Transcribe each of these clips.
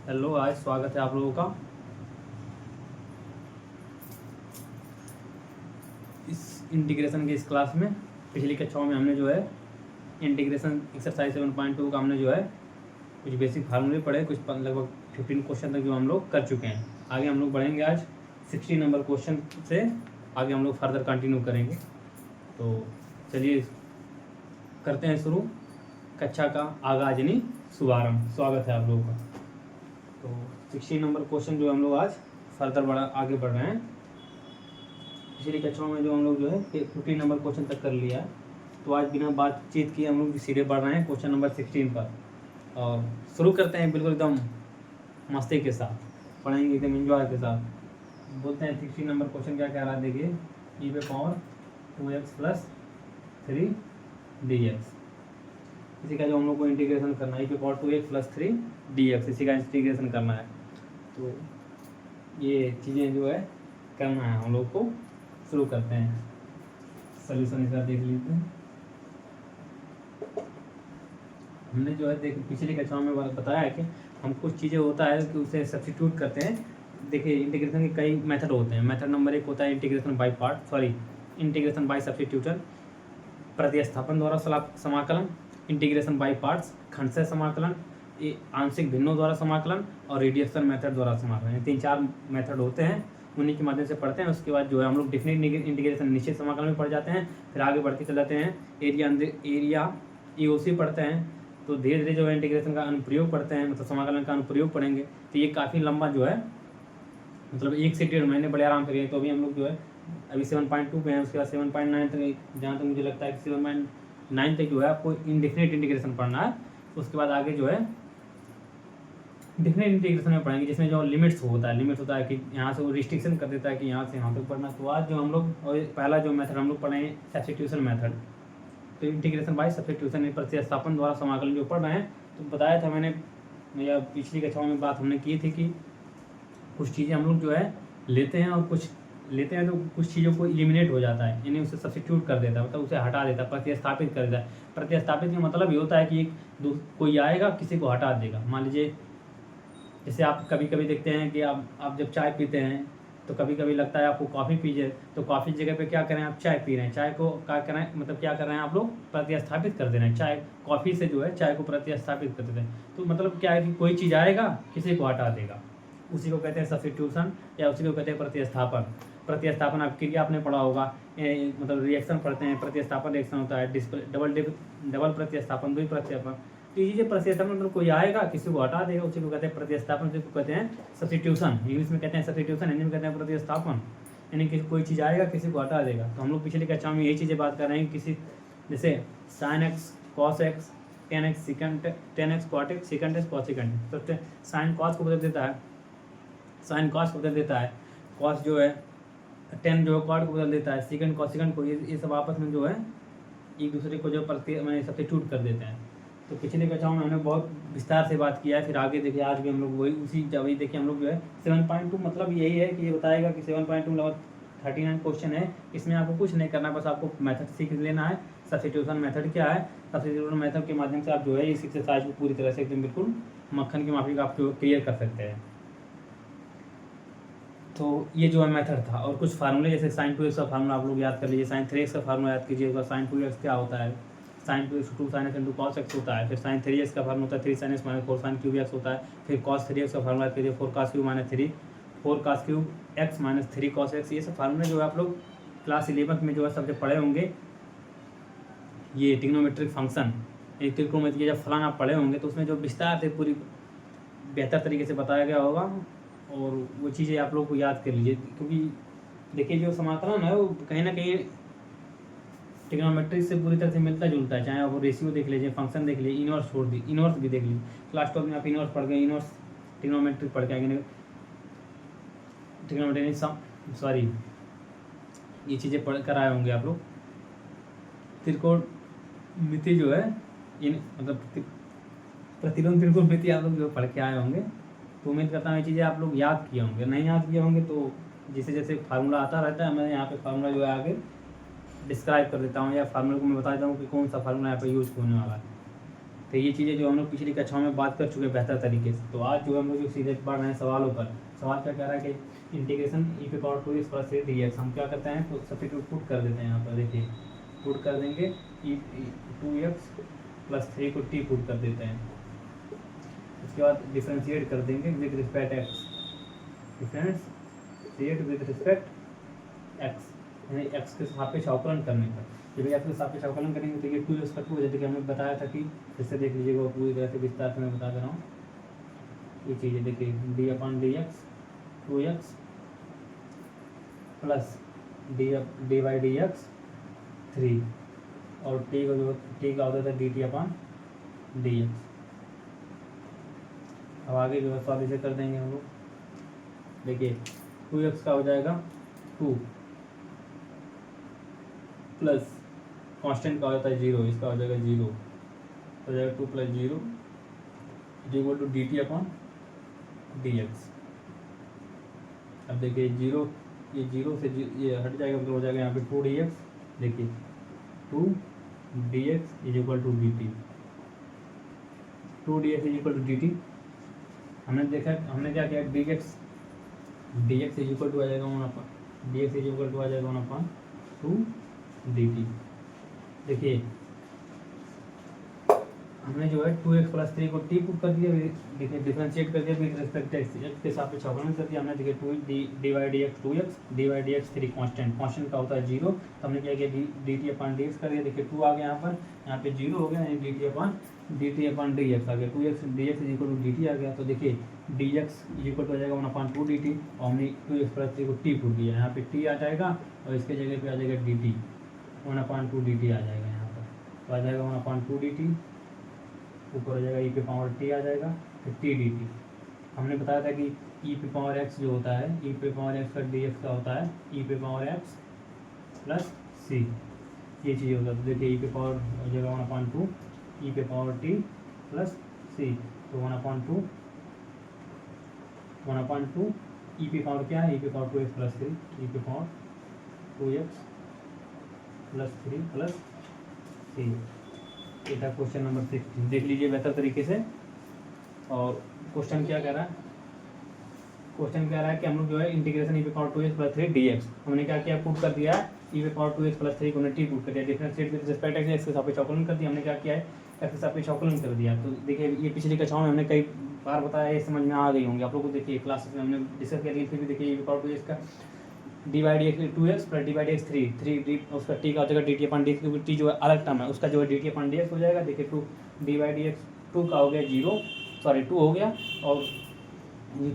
Hello, आज स्वागत है आप लोगों का इस इंटीग्रेशन के इस क्लास में। पिछली कक्षाओं में हमने जो है इंटीग्रेशन एक्सरसाइज 7.2 का हमने जो है कुछ बेसिक फार्मूले पढ़े, कुछ लगभग 15 क्वेश्चन तक जो हम लोग कर चुके हैं। आगे हम लोग बढ़ेंगे, आज 60 नंबर क्वेश्चन से आगे हम लोग फर्दर कंटिन्यू करेंगे। तो चलिए करते हैं शुरू कक्षा का आगाज यानी शुभारंभ। स्वागत है आप लोगों का। तो 60 नंबर क्वेश्चन जो हम लोग आज फर्दर आगे बढ़ रहे हैं। पिछली कक्षाओं में जो हम लोग जो है 15 नंबर क्वेश्चन तक कर लिया है, तो आज बिना बातचीत किए हम लोग सीधे बढ़ रहे हैं क्वेश्चन नंबर 16 पर और शुरू करते हैं बिल्कुल एकदम मस्ती के साथ, पढ़ेंगे एकदम एंजॉय के साथ। बोलते हैं 16 नंबर क्वेश्चन क्या कह रहा है, देखिए ई पे पावर 2x + 3 dx, इसी का जो हम लोग को इंटीग्रेशन करना है। ई पे पावर 2x + 3 dx, इसी का इंटीग्रेशन करना है। तो ये चीज़ें जो है करना है हम लोग को। शुरू करते हैं, सॉल्यूशन इसका देख लेते हैं। हमने जो है पिछली कक्षाओं में बताया है कि हम कुछ चीज़ें होता है कि उसे सब्स्टिट्यूट करते हैं। देखिए इंटीग्रेशन के कई मेथड होते हैं। मेथड नंबर 1 होता है इंटीग्रेशन बाय सब्स्टिट्यूशन, प्रतिस्थापन द्वारा समाकलन, इंटीग्रेशन बाय पार्ट्स, खंडशः समाकलन, आंशिक भिन्नों द्वारा समाकलन और रिड्यूक्शन मेथड द्वारा समाकलन। ये 3-4 मेथड होते हैं, उन्हीं के माध्यम से पढ़ते हैं। उसके बाद जो है हम लोग डेफिनेट इंटीग्रेशन निश्चित समाकलन में पढ़ जाते हैं। फिर आगे बढ़ के चल जाते हैं एरिया EOC पढ़ते हैं। तो धीरे धीरे जो है इंटीग्रेशन का अनुप्रयोग पढ़ते हैं, मतलब समाकलन का अनुप्रयोग पढ़ेंगे। तो ये काफ़ी लंबा जो है, मतलब 1 से 1.5 महीने बड़े आराम करिए। तो अभी हम लोग जो है अभी 7.2 पे हैं, उसके बाद 7.9 तक, जहाँ तक मुझे लगता है कि 7.9 तक जो है आपको इंडेफिनिट इंटीग्रेशन पढ़ना है। उसके बाद आगे जो है डेफिनेट इंटीग्रेशन में पढ़ेंगे, जिसमें जो लिमिट्स होता है कि यहाँ से वो रिस्ट्रिक्शन कर देता है कि यहाँ से यहाँ तक पढ़ना। तो आज जो हम लोग और पहला जो मेथड हम लोग पढ़े सब्स्टिट्यूशन मेथड, तो इंटीग्रेशन बाय सब्स्टिट्यूशन, प्रतिस्थापन द्वारा समाकलन जो पढ़ रहे हैं। तो बताया था मैंने, या पिछली कक्षाओं में बात हमने की थी कि कुछ चीज़ें हम लोग जो है लेते हैं, और कुछ लेते हैं तो कुछ चीज़ों को इलिमिनेट हो जाता है, यानी उसे सब्स्टिट्यूट कर देता है, मतलब उसे हटा देता है, प्रतिस्थापित कर देता है। प्रतिस्थापित का मतलब ये होता है कि कोई आएगा किसी को हटा देगा। मान लीजिए जैसे आप कभी कभी देखते हैं कि आप जब चाय पीते हैं तो कभी कभी लगता है आपको कॉफ़ी पीजिए, तो कॉफ़ी की जगह पे क्या करें, आप चाय पी रहे हैं। चाय को क्या करें, मतलब क्या कर रहे हैं आप लोग, प्रतिस्थापित कर दे रहे हैं। चाय कॉफ़ी से जो है चाय को प्रतिस्थापित कर देते हैं। तो मतलब क्या है कि कोई चीज़ आएगा किसी को हटा देगा, उसी को कहते हैं सब्स्टिट्यूशन, या उसी को कहते हैं प्रतिस्थापन। प्रतिस्थापन आप क्रिया आपने पढ़ा होगा, मतलब रिएक्शन पढ़ते हैं, प्रतिस्थापन रिएक्शन होता है, डबल प्रतिस्थापन, द्वि प्रतिस्थापन। तो ये जो प्रतिस्थापन मतलब कोई आएगा किसी को हटा देगा, उसी को कहते हैं प्रतिस्थापन, उसी को कहते हैं सब्स्टिट्यूशन। इंग्लिश में कहते हैं सब्स्टिट्यूशन, हिंदी में कहते हैं प्रतिस्थापन, यानी कि कोई चीज़ आएगा किसी को हटा देगा। तो हम लोग पिछली कक्षा में यही चीज़ें बात कर रहे हैं, किसी जैसे sin x cos x tan x cot x secant x cos secant। तो साइन कॉस को बदल देता है, साइन कॉस को बदल देता है, कॉस जो है टेन जो है कॉट को बदल देता है, सेकंड कॉस सेकंड को, ये सब आपस में जो है एक दूसरे को जो सब्स्टिट्यूट कर देते हैं। तो पिछले कक्षाओं में हमने बहुत विस्तार से बात किया है। फिर आगे देखिए आज भी हम लोग वही देखिए हम लोग जो है 7.2, मतलब यही है कि ये बताएगा कि 7.2 लगभग 39 क्वेश्चन है। इसमें आपको कुछ नहीं करना, बस आपको मेथड सीख लेना है। सब्स्टिट्यूशन मेथड क्या है, सब्स्टिट्यूशन मेथड के माध्यम से आप जो है इस एक्सरसाइज को पूरी तरह से एकदम बिल्कुल मक्खन की माफी का आप क्लियर कर सकते हैं। तो ये जो है मेथड था, और कुछ फार्मूले जैसे sin 2x का फार्मूला आप लोग याद कर लीजिए, sin 3x का फार्मूला याद कीजिएगा। sin 2x क्या होता है, sin 2x 2 sin x × cos x होता है। फिर sin 3x का फार्मूला होता है 3 sin x - 4 sin cube x होता है। फिर cos 3x का फार्मूला याद कीजिए, 4 cos cube - 3 4 cos cube x - 3 cos x। ये सब फार्मूले जो है आप लोग क्लास 11th में जो है सबसे पढ़े होंगे। ये ट्रिग्नोमेट्रिक फंक्शन, एक त्रिकोणमिति जब फलाना आप पढ़े होंगे तो उसमें जो विस्तार से पूरी बेहतर तरीके से बताया गया होगा, और वो चीज़ें आप लोग को याद कर लीजिए। क्योंकि देखिए जो समाकलन है वो कहीं ना कहीं ट्रिग्नोमेट्री से पूरी तरह से मिलता जुलता है। चाहे आप रेशियो देख लीजिए, फंक्शन देख लीजिए, इनवर्स छोड़ दी, इनवर्स भी देख लीजिए। क्लास 12 में आप इनवर्स पढ़ गए, इनवर्स ट्रिग्नोमेट्री पढ़ के आएंगे, ट्रिग्नोमेट्री सॉरी ये चीज़ें पढ़ कर आए होंगे आप लोग। त्रिकोणमिति जो है मतलब प्रतिलोम त्रिकोणमिति आप लोग जो पढ़ के आए होंगे। तो उम्मीद करता हूँ ये चीज़ें आप लोग याद किए होंगे। नहीं याद किए होंगे तो जैसे जैसे फार्मूला आता रहता है, मैं यहाँ पे फार्मूला जो है आगे डिस्क्राइब कर देता हूँ, या फार्मूला को मैं बता देता हूँ कि कौन सा फार्मूला यहाँ पे यूज होने वाला है। तो ये चीज़ें जो हम लोग पिछली कक्षाओं में बात कर चुके हैं बेहतर तरीके से। तो आज जो हम लोग जो सीधे बढ़ रहे हैं सवालों पर। सवाल क्या कह रहा है कि इंटीग्रेशन ई पे पावर 2x प्लस 3 dx हम क्या करते हैं, तो सब्स्टिट्यूट पुट कर देते हैं यहाँ पर। देखिए पुट कर देंगे ई 2x प्लस 3 को t पुट कर देते हैं। उसके बाद डिफ्रेंशिएट कर देंगे with respect x, differentiate with respect x, यानी x के सापेक्ष अवकलन करने पर। जब x के सापेक्ष अवकलन करेंगे तो ये 2x का 2 हो जाता है। हमने बताया था कि इससे देख लीजिएगा पूरी तरह से विस्तार से मैं बता दे रहा हूँ ये चीज़ें। देखिए d/dx 2x प्लस dy/dx 3 और t का जो t का होता था dt/dx। अब आगे जो है सॉल्व इसे कर देंगे हम लोग। देखिए 2x का हो जाएगा 2 प्लस कांस्टेंट का होता है 0, इसका हो जाएगा 0, हो जाएगा 2 प्लस 0 इक्वल टू dt/dx। अब देखिए 0, ये 0 से ये हट जाएगा, मतलब हो जाएगा यहाँ पे 2dx। देखिए 2dx is equal to dt, 2dx is equal to dt। हमने देखा, हमने क्या किया, dx इज इक्वल टू आ जाएगा 1/, dx इज इक्वल टू आ जाएगा 1/2 dt। देखिए हमने जो है 2x प्लस 3 को t पुट कर दिया, देखिए डिफरेंशिएट कर दिया विद रिस्पेक्ट टू x के सापेक्ष अवकलन कर दिया हमने। देखिए 2d/dx 2x dy/dx 3 कांस्टेंट का होता है 0, तो हमने क्या किया dt/dx कर दिया। देखिए 2 आ गया यहाँ पे 0 हो गया, यानी dt/dx आ गया, 2x dx is equal to dt आ गया। तो देखिए dx इज इक्वल टू आ जाएगा 1/2 dt और हमने 2x प्लस 3 को t पुट दिया, यहाँ पे t आ जाएगा और इसके जगह पे आ जाएगा dt, 1/2 dt आ जाएगा यहाँ पर। तो आ जाएगा 1/2 dt, ऊपर हो जाएगा e पे पावर t आ जाएगा, फिर t dt। हमने बताया था कि e पे पावर x जो होता है, e पे पावर x का dx का होता है e पे पावर x प्लस c, ये चीज़ होता है। तो देखिए e पे पावर हो जाएगा 1/2 e पे पावर t प्लस c, तो 1/2 e पे पावर क्या है, e पे पावर 2x प्लस 3, e पे power 2x plus 3 plus c। ये था क्वेश्चन नंबर 16, देख लीजिए बेहतर तरीके से। और क्वेश्चन क्या कह रहा है, क्वेश्चन कह रहा है कि हम लोग जो है इंटीग्रेशन ई पे पावर 2x प्लस 3 dx हमने क्या किया, पुट कर दिया है ई पे पावर 2x प्लस 3 को हमने t पुट कर दिया, differentiate with respect to x के सापेक्ष अवकलन कर दिया। हमने क्या किया है, x के सापेक्ष अवकलन कर दिया। तो देखिए ये पिछली कक्षाओं में हमने कई बार बताया, ये समझ में आ गई होंगी आप लोगों को। देखिए क्लासेस में हमने डिस्कस किया, लेकिन फिर भी देखिए ई पे पावर 2x का dy/dx 2x प्लस dy/dx 3 उसका t का हो जाएगा dt/dx, क्योंकि t जो है अलग टर्म है, उसका जो है dt/dx हो जाएगा। देखिए 2 dy/dx 2 का हो गया 0, सॉरी 2 हो गया, और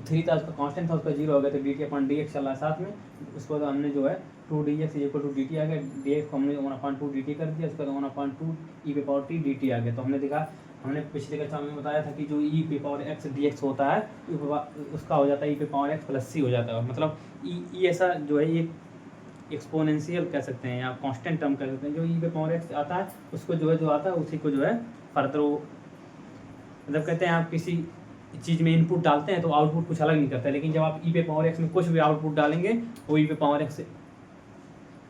3 था उसका कांस्टेंट था, उसका 0 हो गया, तो dt/dx चल रहा है साथ में। उसके बाद हमने जो है 2dx इक्वल टू dt आ गया, dx को हमने 1/2 dt कर दिया, उसके बाद 1/2 e पे पावर t dt आ गया। तो हमने देखा, हमने पिछले कक्षा में बताया था कि जो e पे पावर x dx होता है उसका हो जाता है e पे पावर x प्लस c हो जाता है। मतलब e ऐसा जो है ये एक्सपोनेंशियल कह सकते हैं या कांस्टेंट टर्म कह सकते हैं। जो e पे पावर x आता है उसको जो है जो आता है उसी को जो है फर्दर वो, मतलब कहते हैं आप किसी चीज़ में इनपुट डालते हैं तो आउटपुट कुछ अलग नहीं करता है, लेकिन जब आप e पे पावर x में कुछ भी आउटपुट डालेंगे वो e पे पावर x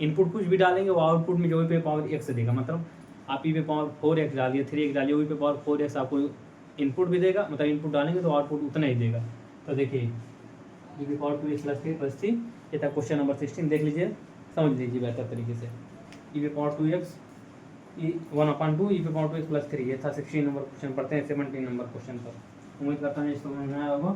इनपुट कुछ भी डालेंगे वो आउटपुट में जो e पे पावर x देगा। मतलब आप e पे पावर 4x डालिए 3x डालिए, e पे पावर 4x आपको इनपुट भी देगा, मतलब इनपुट डालेंगे तो आउटपुट उतना ही देगा। तो देखिए e पे पावर 2x प्लस 3 प्लस 3, ये था क्वेश्चन नंबर 16। देख लीजिए, समझ लीजिए बेहतर तरीके से। e पे पावर 2x 1/2 e पे पावर 2x प्लस 3, ये था 16 नंबर क्वेश्चन। पढ़ते हैं 17 नंबर क्वेश्चन पर। उम्मीद करता हूँ इसको समझ में आया होगा।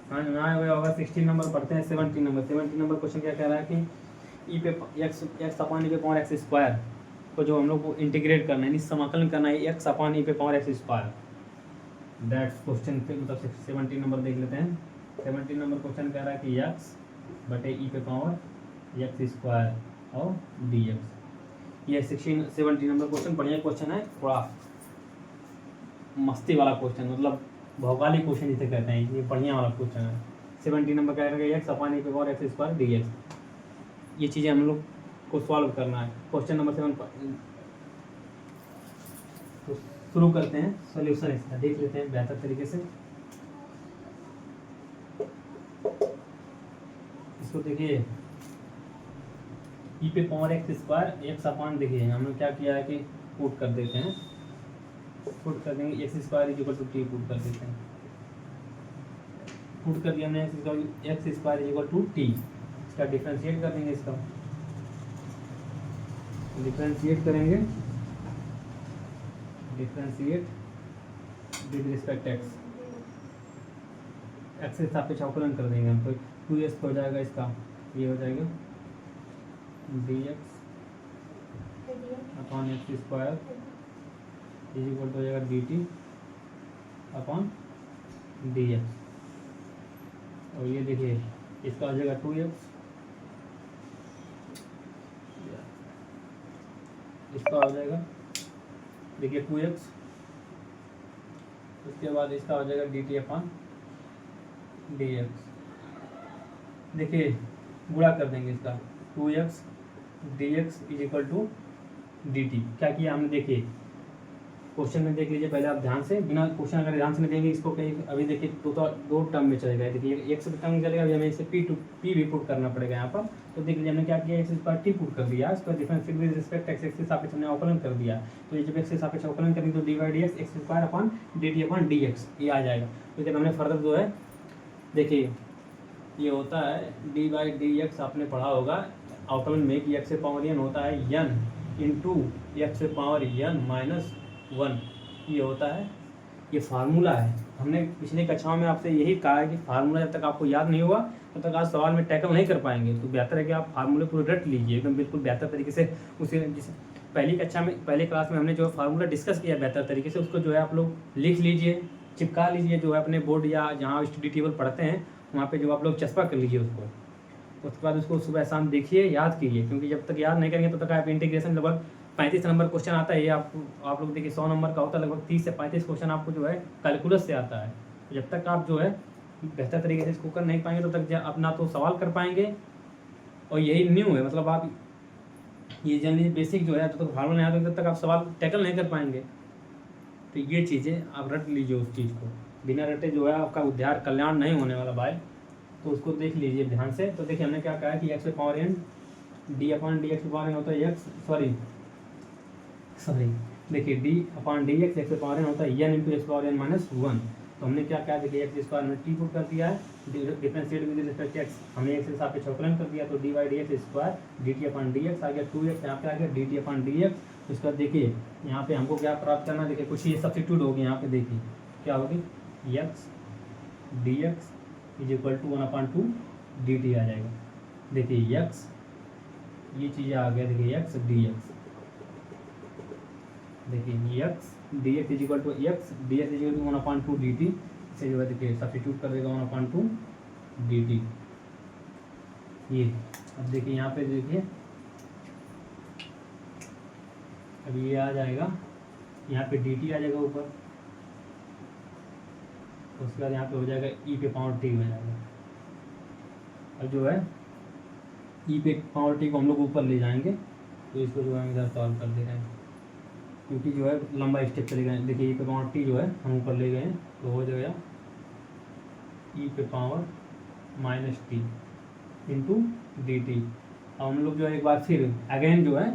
समझ में आया होगा। 16 नंबर पढ़ते हैं। 17 नंबर क्वेश्चन क्या कह रहा है कि ई पे एक्स अपान ई पे पावर एक्स स्क्वायर को जो हम लोग को इंटीग्रेट करना है, यानी समाकलन करना है एक्स अपान ई पे power x square. That's question पे मतलब 17 नंबर देख लेते हैं। 17 नंबर क्वेश्चन कह रहा है कि एक्स बटे ई पे पावर एक्स स्क्वायर और डी एक्स। ये 17 नंबर क्वेश्चन बढ़िया क्वेश्चन है, थोड़ा मस्ती वाला क्वेश्चन, मतलब भौगोलिक क्वेश्चन जिसे कहते हैं, ये बढ़िया वाला क्वेश्चन है। 17 नंबर कह रहा है एक्स अपान ई पे power x square d x. ये चीज़ें हम लोग को सॉल्व करना है। क्वेश्चन नंबर 7 तो शुरू करते हैं सॉल्यूशन इसका, देख लेते हैं बेहतर तरीके से। इसको देखिए ई पे पावर एक्स स्क्वायर एक्स अपान, देखिए हमने क्या किया है कि पुट कर देते हैं, पुट कर देंगे x square is equal to t, put कर देते हैं, पुट कर दिया हमने x square is equal to t. इसका डिफरेंशिएट कर देंगे, इसका डिफरेंशिएट करेंगे, differentiate with respect x, x के सापेक्ष अवकलन कर देंगे हम, तो 2x हो जाएगा इसका, ये हो जाएगा dx upon x square is equal to हो जाएगा dt अपॉन dx, और ये देखिए इसका हो जाएगा 2x, इसका हो जाएगा देखिए 2x, उसके बाद इसका हो जाएगा dt अपॉन dx, देखिए गुणा कर देंगे इसका 2x dx is equal to dt। क्या किया हमने, देखिए क्वेश्चन में देख लीजिए पहले आप ध्यान से, बिना क्वेश्चन अगर ध्यान से नहीं देंगे इसको कहीं, अभी देखिए दो टर्म में चलेगा, देखिए x टर्म चलेगा, अभी हमें इसे p भी पुट करना पड़ेगा यहाँ पर। तो देख लीजिए हमने क्या किया, एक्स स्क्वायर टी पुट कर दिया, इसका डिफरेंशिएट विद रिस्पेक्ट एक्स के सापेक्ष हमने अवकलन कर दिया, तो ये जब एक्स के सापेक्ष अवकलन करेंगे तो dy dx x square upon dt upon dx ये आ जाएगा। तो जब हमने फर्दर जो है देखिए ये होता है डी बाई डी एक्स, आपने पढ़ा होगा अवकलन में कि एक्स से पावर n होता है n इंटू एक्स से पावर n माइनस 1, ये होता है, ये फार्मूला है। हमने पिछले कक्षाओं में आपसे यही कहा है कि फार्मूला जब तक आपको याद नहीं हुआ तब तक आज सवाल में टैकल नहीं कर पाएंगे, तो बेहतर है कि आप फार्मूले पूरे रट लीजिए एकदम बिल्कुल बेहतर तरीके से। उसे जिस पहली कक्षा में पहले क्लास में हमने जो फार्मूला डिस्कस किया बेहतर तरीके से, उसको जो है आप लोग लिख लीजिए, चिपका लीजिए, जो है अपने बोर्ड या जहाँ स्टडी टेबल पढ़ते हैं वहाँ पे जो आप लोग चस्पा कर लीजिए उसको। उसके बाद उसको सुबह शाम देखिए, याद कीजिए, क्योंकि जब तक याद नहीं करेंगे तब तक आप इंटीग्रेशन लगभग 35 नंबर क्वेश्चन आता है, ये आप लोग देखिए 100 नंबर का होता है, लगभग 30 से 35 क्वेश्चन आपको जो है कैलकुलस से आता है। तो जब तक आप जो है बेहतर तरीके से इसको कर नहीं पाएंगे तब तक अपना तो सवाल कर पाएंगे, और यही न्यू है, मतलब आप ये जनरली बेसिक जो है जब तक फार्मूला नहीं आता तब तक आप सवाल टैकल नहीं कर पाएंगे। तो ये चीज़ें आप रट लीजिए, उस चीज़ को बिना रटे जो है आपका उद्धार कल्याण नहीं होने वाला भाई, तो उसको देख लीजिए ध्यान से। तो देखिए हमने क्या कहा है कि एक्स पे power n d upon d x power n होता है एक्स सॉरी देखिए डी अपॉन डी एक्स पे पावर n होता है n into x power n minus 1। तो हमने क्या कहा, देखिए एक्स स्क्वायर में टी पुट कर दिया है, डिफरेंशिएट विद रिस्पेक्ट एक्स हमने एक्स के सापेक्ष अवकलन कर दिया, तो d by d x square d t upon d x आ गया, 2x यहाँ पे आ गया d t upon d x. उसके बाद देखिए यहाँ पे हमको क्या प्राप्त करना है, देखिए कुछ ये सब्स्टिट्यूट होगी यहाँ पे, देखिए क्या होगी x d x is equal to 1/2 d t आ जाएगा। देखिए एक्स ये चीज़ें आ गया, देखिए एक्स डी एक्स, देखिए x d x is equal to x d x is equal to 1/2 d t, इसे जो है देखिए सब्स्टिट्यूट कर देगा 1/2 डी टी। ये अब देखिए यहाँ पे देखिए अब ये आ जाएगा, यहाँ पे डी टी आ जाएगा ऊपर, उसके बाद यहाँ पे हो जाएगा ई पे पावर टी हो जाएगा। अब जो है ई पे पावर टी को हम लोग ऊपर ले जाएंगे, तो इसको जो है हम इधर सॉल्व कर दे रहे हैं, क्योंकि जो है लंबा स्टेप चले गए। देखिए ई पे पावर टी जो है हम ऊपर ले गए, तो हो जाएगा ई पे power minus T into D T. अब हम लोग जो है एक बार फिर अगेन जो है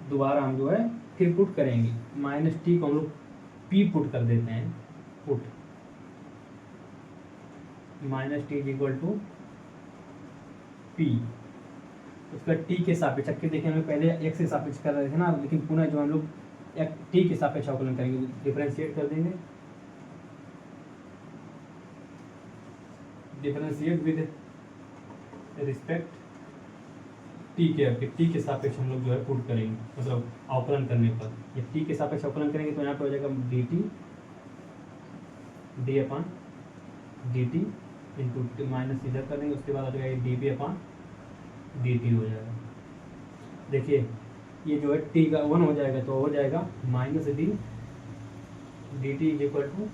दोबारा हम जो है फिर पुट करेंगे, माइनस टी को हम लोग पी पुट कर देते हैं, put minus t is equal to p, उसका टी के सापेक्ष, देखिए हमें पहले एक्स के सापेक्ष कर रहे थे ना, लेकिन पुनः जो हम लोग टी के सापेक्ष अवकलन करेंगे, डिफरेंशिएट कर देंगे, डिफरेंशिएट विद रिस्पेक्ट टी के सापेक्ष हम लोग जो है पुट करेंगे, मतलब अवकलन करने पर ये टी के सापेक्ष अवकलन करेंगे तो यहाँ पे हो जाएगा d t d upon d t into minus इधर कर देंगे, उसके बाद आ जाएगा d b upon d t हो जाएगा। देखिए ये जो है टी का 1 हो जाएगा, तो हो जाएगा minus d d t is equal to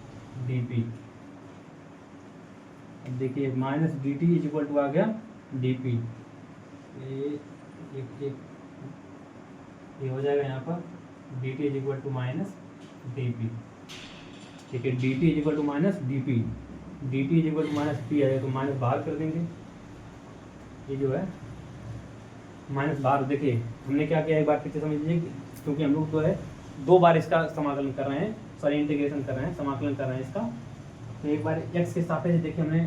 d p. अब देखिए minus d t is equal to आ गया डी पी, ये हो जाएगा यहाँ पर d t is equal to minus d p. ठीक है, d t is equal to minus d p, d t is equal to minus p है तो माइनस बाहर कर देंगे, ये जो है माइनस बाहर। देखिए हमने क्या किया, एक बार फिर से समझ लीजिए, क्योंकि हम लोग जो है 2 बार इसका समाकलन कर रहे हैं, सॉरी इंटीग्रेशन कर रहे हैं, समाकलन कर रहे हैं इसका। तो एक बार एक्स के सापेक्ष देखिए हमने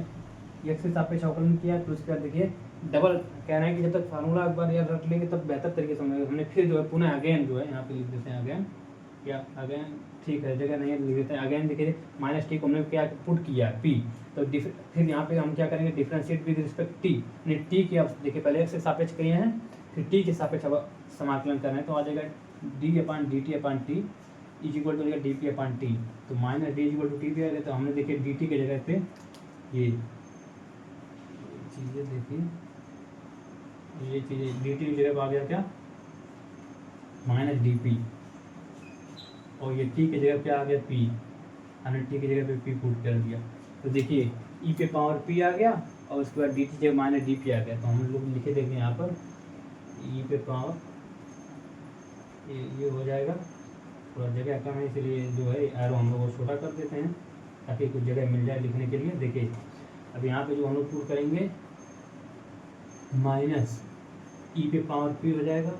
एक्स के सापेक्ष अवकलन किया, फिर उसके बाद देखिए डबल कह रहे हैं कि जब तक फार्मूला एक बार याद रख लेंगे तब बेहतर तरीके से समझेंगे। हमने फिर जो है पुनः अगेन जो है यहाँ पे लिख देते हैं, अगेन क्या अगेन, ठीक है जगह नहीं लिख देते हैं अगेन। देखिए माइनस टी को हमने क्या पुट किया पी, तो फिर यहाँ पे हम क्या करेंगे, डिफरेंशिएट विद रिस्पेक्ट टी, यानी टी के अब देखिए पहले एक्स के सापेक्ष किए हैं, फिर टी के सापेक्ष अब समाकलन कर रहे हैं, तो आ जाएगा d upon d t upon t is equal to d p upon t. तो minus d is equal to t p आ गया, तो हमने देखिए डी टी की जगह पे ये चीज़ें देखिए, ये चीज़ें डी टी की जगह पे आ गया क्या, माइनस डी पी, और ये टी की जगह पे आ गया पी, हमने टी की जगह पे पी पुट कर दिया। तो देखिए ई पे पावर पी आ गया और उसके बाद डी टी जगह माइनस डी पी आ गया। तो हम लोग लिखे देंगे यहाँ पर ई पे पावर ये हो जाएगा, थोड़ा जगह कम है इसलिए जो है एरो हम लोग छोटा कर देते हैं ताकि कुछ जगह मिल जाए लिखने के लिए। देखिए अब यहाँ पे जो हम लोग पुट करेंगे माइनस ई पे पावर पी हो जाएगा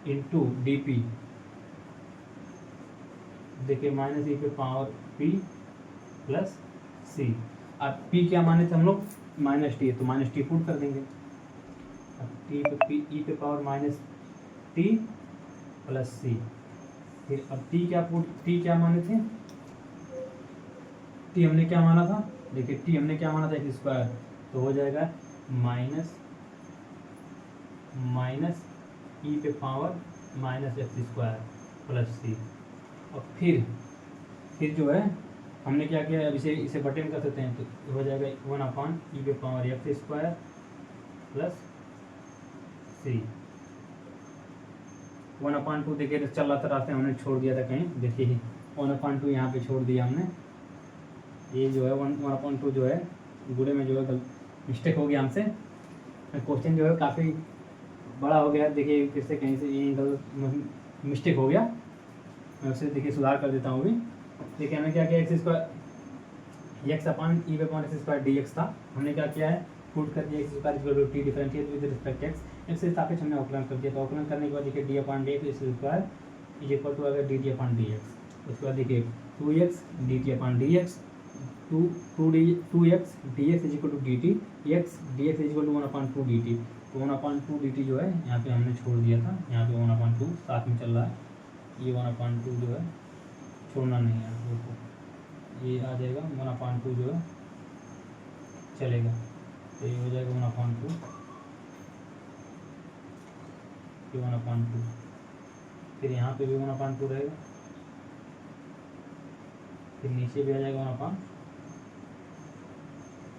इंटू डी पी, देखिए माइनस ई पे पावर पी प्लस सी। अब पी क्या माने थे हम लोग, माइनस टी है तो माइनस टी पुट कर देंगे। अब टी पे पी ई पे पावर माइनस टी प्लस सी, फिर अब टी क्या माने थे, टी हमने क्या माना था, देखिए टी हमने क्या माना था एक्स स्क्वायर, तो हो जाएगा माइनस ई पे power minus x square plus c. और फिर जो है हमने क्या किया, अब इसे बटन कर सकते हैं, तो हो जाएगा 1 अपान ई पे पावर एक्स स्क्वायर प्लस सी। 1/2 देखिए चल रहा था रास्ते हमने छोड़ दिया था कहीं, देखिए 1/2 यहाँ पे छोड़ दिया हमने, ये जो है 1/2 जो है गुड़े में जो है मिस्टेक हो गया हमसे, क्वेश्चन जो है काफ़ी बड़ा हो गया। देखिए फिर से कहीं से ये मिस्टेक हो गया, मैं उसे देखिए सुधार कर देता हूँ अभी। देखिए हमने क्या किया, x square x upon e पे power x square d x था, हमने क्या किया है पुट कर दिया x square equal to t differentiate with respect x से सापेक्ष हमने अवकलन कर दिया। तो अवकलन करने के बाद देखिए d upon d x square is equal to अगर d t upon d x, उसके बाद देखिए 2x d t upon d x, 2x d x is equal to d t x d x is equal to 1/2 d t. तो 1/2 d T जो है यहाँ पे हमने छोड़ दिया था, यहाँ पे 1/2 साथ में चल रहा है, ये 1/2 जो है छोड़ना नहीं है, देखो ये आ जाएगा 1/2 जो है चलेगा, तो ये हो जाएगा 1/2, ये 1/2, फिर यहाँ पे भी 1/2 रहेगा, फिर नीचे भी आ जाएगा 1/2।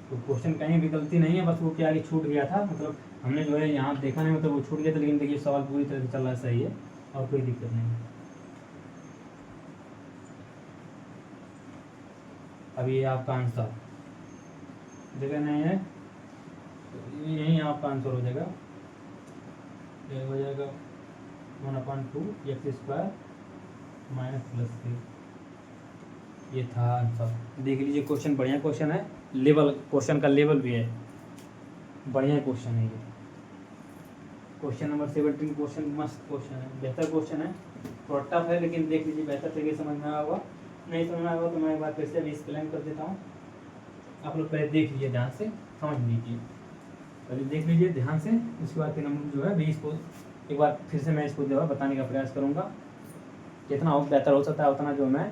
तो क्वेश्चन कहीं भी गलती नहीं है, बस वो क्या छूट गया था, मतलब हमने जो है यहाँ देखा नहीं, मतलब वो छूट गया था, लेकिन देखिए सवाल पूरी तरह से चल रहा है, सही है और कोई दिक्कत नहीं है। अब ये आपका आंसर जगह नहीं है, तो यही आपका आंसर हो जाएगा, ये हो जाएगा 1/2 एक्स स्क्वायर माइनस प्लस 3, ये था आंसर। देख लीजिए क्वेश्चन बढ़िया क्वेश्चन है, लेवल क्वेश्चन का लेवल भी है, बढ़िया क्वेश्चन है ये। क्वेश्चन नंबर 17 क्वेश्चन मस्त क्वेश्चन है, बेहतर क्वेश्चन है, थोड़ा टफ है लेकिन देख लीजिए बेहतर तरीके समझ में आया होगा। नहीं समझ में आया होगा तो मैं एक बार फिर से अभी एक्सप्लेन कर देता हूँ, आप लोग पहले देख लीजिए ध्यान से, समझ लीजिए, पहले देख लीजिए ध्यान से, उसके बाद फिर हम जो है भी इसको एक बार फिर से मैं इसको जो है बताने का प्रयास करूँगा, जितना हो बेहतर हो सकता है उतना जो मैं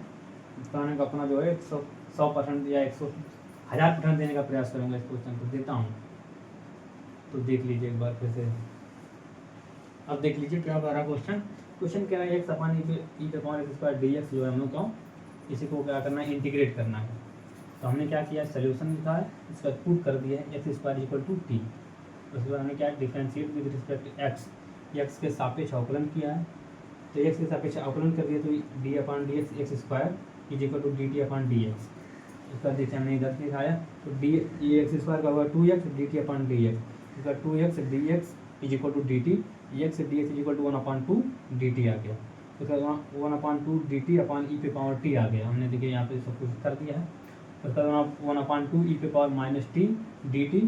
बताने का अपना जो है 100% या 1000% देने का प्रयास करूँगा, इस क्वेश्चन को देता हूँ। तो देख लीजिए एक बार फिर से, अब देख लीजिए क्या बता रहा क्वेश्चन कह रहा है एक्स अपान ई पे power x square d x जो है हम लोग को इसी को क्या करना है, इंटीग्रेट करना है। तो हमने क्या किया, सोल्यूशन लिखा है, इसका पुट कर दिया है x square equal to t, उसके बाद हमने क्या डिफरेंशिएट विद रिस्पेक्ट एक्स के सापेक्ष अवकलन किया है, तो एक्स के सापेक्ष अवकलन कर दिया, तो d upon d x square is equal to d t upon d x. उसका देखिए हमने इधर लिखाया, तो डी ये एक्स स्क्वायर का होगा 2x d t upon d x, इसका 2x d x is equal to d t, x d x is equal to 1/2 d t आ गया। तो उसका 1/2 dt अपॉन ई पे पावर टी आ गया। हमने देखिए यहाँ पे सब कुछ कर दिया है। उसका 1/2 ई पे power minus T d T,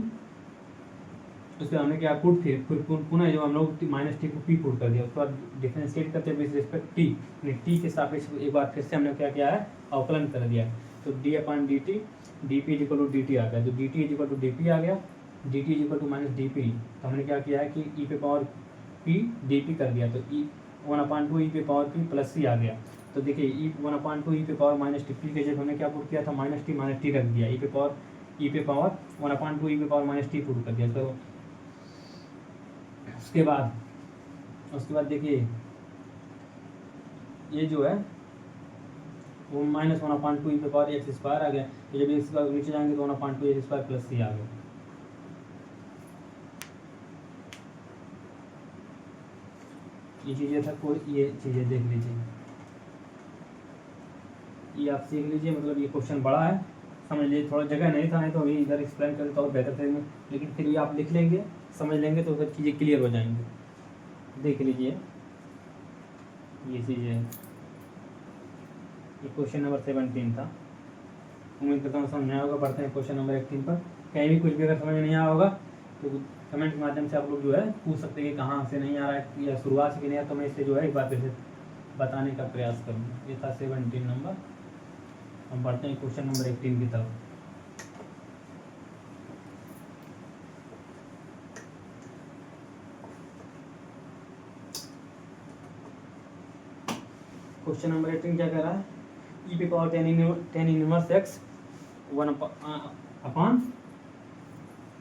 उसके हमने क्या पुट फिर पुनः जो हम लोग माइनस टी को पी पुट कर दिया। उसके बाद डिफरेंशिएट करते हैं विद रिस्पेक्ट टी, टी के सापेक्ष एक बार फिर से हमने क्या किया है, अवकलन कर दिया। तो d upon d t, d p is equal to d t आ गया। तो d t is equal to d p आ गया, d t is equal to minus d p. तो हमने क्या किया है कि ई पे पावर पी डी पी कर दिया। तो ई 1/2 ई पे पावर पी प्लस सी आ गया। तो देखिए ई 1/2 ई पे पावर माइनस टी पी के जगह हमने क्या पुट किया था, माइनस टी रख दिया। ई पे पावर 1/2 ई पे पावर माइनस टी पुट कर दिया। तो उसके बाद देखिए ये जो है वो माइनस 1/2 ई पे पावर एक्स स्क्वायर आ गया। तो जब इसका नीचे जाएंगे तो 1/2 एक्स स्क्वायर प्लस सी आ गया। ये चीज़ें था, कोई ये चीज़ें देख लीजिए, ये आप सीख लीजिए। मतलब ये क्वेश्चन बड़ा है, समझ लीजिए। थोड़ा जगह नहीं था, नहीं तो अभी इधर एक्सप्लेन करें तो और बेहतर थे, लेकिन फिर भी आप लिख लेंगे, समझ लेंगे तो सब चीज़ें क्लियर हो जाएंगी। देख लीजिए ये चीज़ें, ये क्वेश्चन नंबर 17 था। उम्मीद करता हूँ समझ में आया होगा। बढ़ते हैं क्वेश्चन नंबर 18 पर। कहीं भी कुछ भी अगर समझ में नहीं आया होगा तो कमेंट के माध्यम से आप लोग जो है पूछ सकते हैं कि कहाँ से नहीं आ रहा है या शुरुआत से कि नहीं आया, तो मैं इसे जो है एक बार फिर से बताने का प्रयास करूँगा। ये था 17 नंबर। हम बढ़ते हैं क्वेश्चन नंबर 18 की तरफ। क्वेश्चन नंबर 18 क्या कह रहा है, ई पे power ten inverse x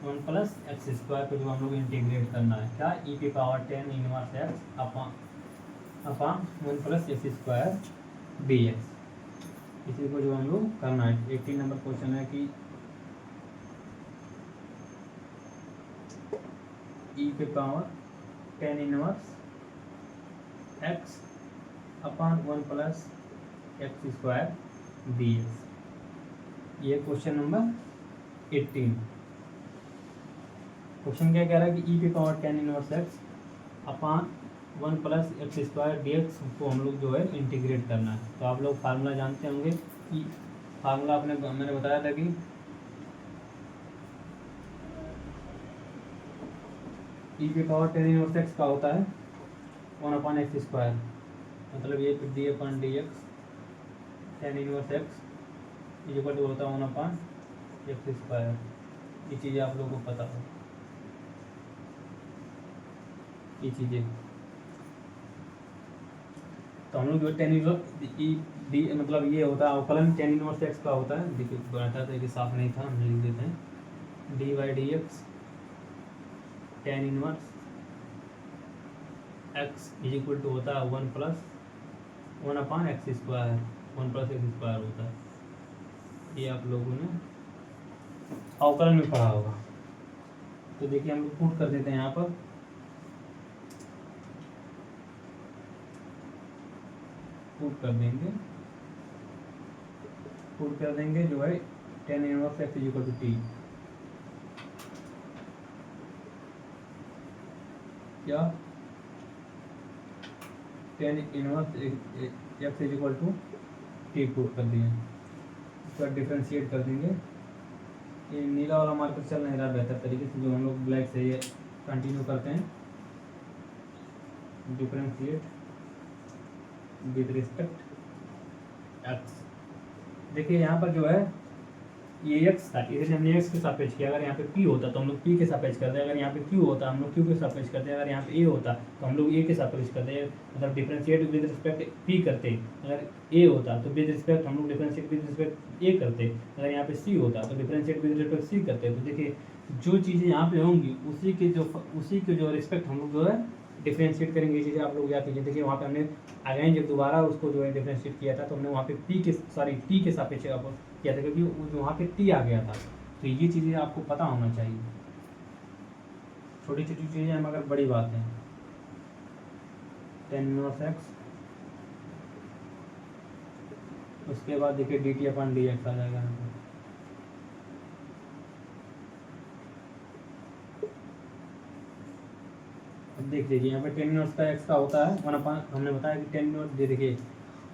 1 plus x square को जो हम लोग इंटीग्रेट करना है। क्या, ई पे power 10 inverse x upon 1 plus x square d x, इसी को जो हम लोग करना है। 18 नंबर क्वेश्चन है कि ई पे power 10 inverse x upon 1 plus x square d x. ये क्वेश्चन नंबर 18। क्वेश्चन क्या कह रहा है कि ई पे power 10 inverse x upon 1 plus x square d x को हम लोग जो है इंटीग्रेट करना है। तो आप लोग फार्मूला जानते होंगे कि फार्मूला मैंने बताया था कि ई पे पावर 10 इनवर्स एक्स का होता है 1/x², मतलब ये d upon d x 10 inverse x equal to होता है 1/x²। ये चीज़ें आप लोगों को पता हो, ये चीज़ें। तो हम लोग जो 10 डी मतलब ये होता है अवकलन 10 इनवर्स एक्स का होता है। देखिए बनाता था कि साफ नहीं था, हम लिख देते हैं d by d x 10 inverse x equal to होता है 1 प्लस 1/x², 1 प्लस x² होता है। ये आप लोगों ने अवकलन में पढ़ा होगा। तो देखिए हम लोग पुट कर देते हैं यहाँ पर, पुट कर देंगे जो है 10 inverse x equal to t, या 10 inverse x equal to t put कर दिए। इसका डिफ्रेंशिएट कर देंगे। ये नीला वाला मार्कर चल नहीं रहा बेहतर तरीके से, जो हम लोग ब्लैक से ये कंटिन्यू करते हैं। Differentiate with respect x. देखिए यहाँ पर जो है ये एक्स था, इसे हमने एक्स के सापेक्ष किया। अगर यहाँ पे पी होता तो हम लोग पी के सापेक्ष करते हैं, अगर यहाँ पे क्यू होता हम लोग क्यू के सापेक्ष करते हैं, अगर यहाँ पे ए होता तो हम लोग ए के सापेक्ष करते हैं। मतलब डिफरेंशिएट विद रिस्पेक्ट पी करते, अगर ए होता तो विद रिस्पेक्ट हम लोग डिफरेंशिएट विद रिस्पेक्ट ए करते, अगर यहाँ पे सी होता तो डिफरेंशिएट विद रिस्पेक्ट सी करते। तो देखिए जो चीज़ें यहाँ पे होंगी उसी के जो रिस्पेक्ट हम लोग जो है डिफरेंशिएट करेंगे। ये चीज़ें आप लोग याद कीजिए। देखिए वहाँ पे हमने अगेन जब दोबारा उसको जो है डिफरेंशिएट किया था तो हमने वहाँ पे टी के सापेक्ष किया था, क्योंकि वहाँ पे टी आ गया था। तो ये चीज़ें आपको पता होना चाहिए, छोटी छोटी चीज़ें मगर बड़ी बात है। 10 इनवर्स एक्स, उसके बाद देखिए d t upon d x आ जाएगा यहाँ पर। अब देख लीजिए यहाँ पे टेन इनवर्स का एक्स का होता है 1/, हमने बताया कि टेन इनवर्स दे देखिए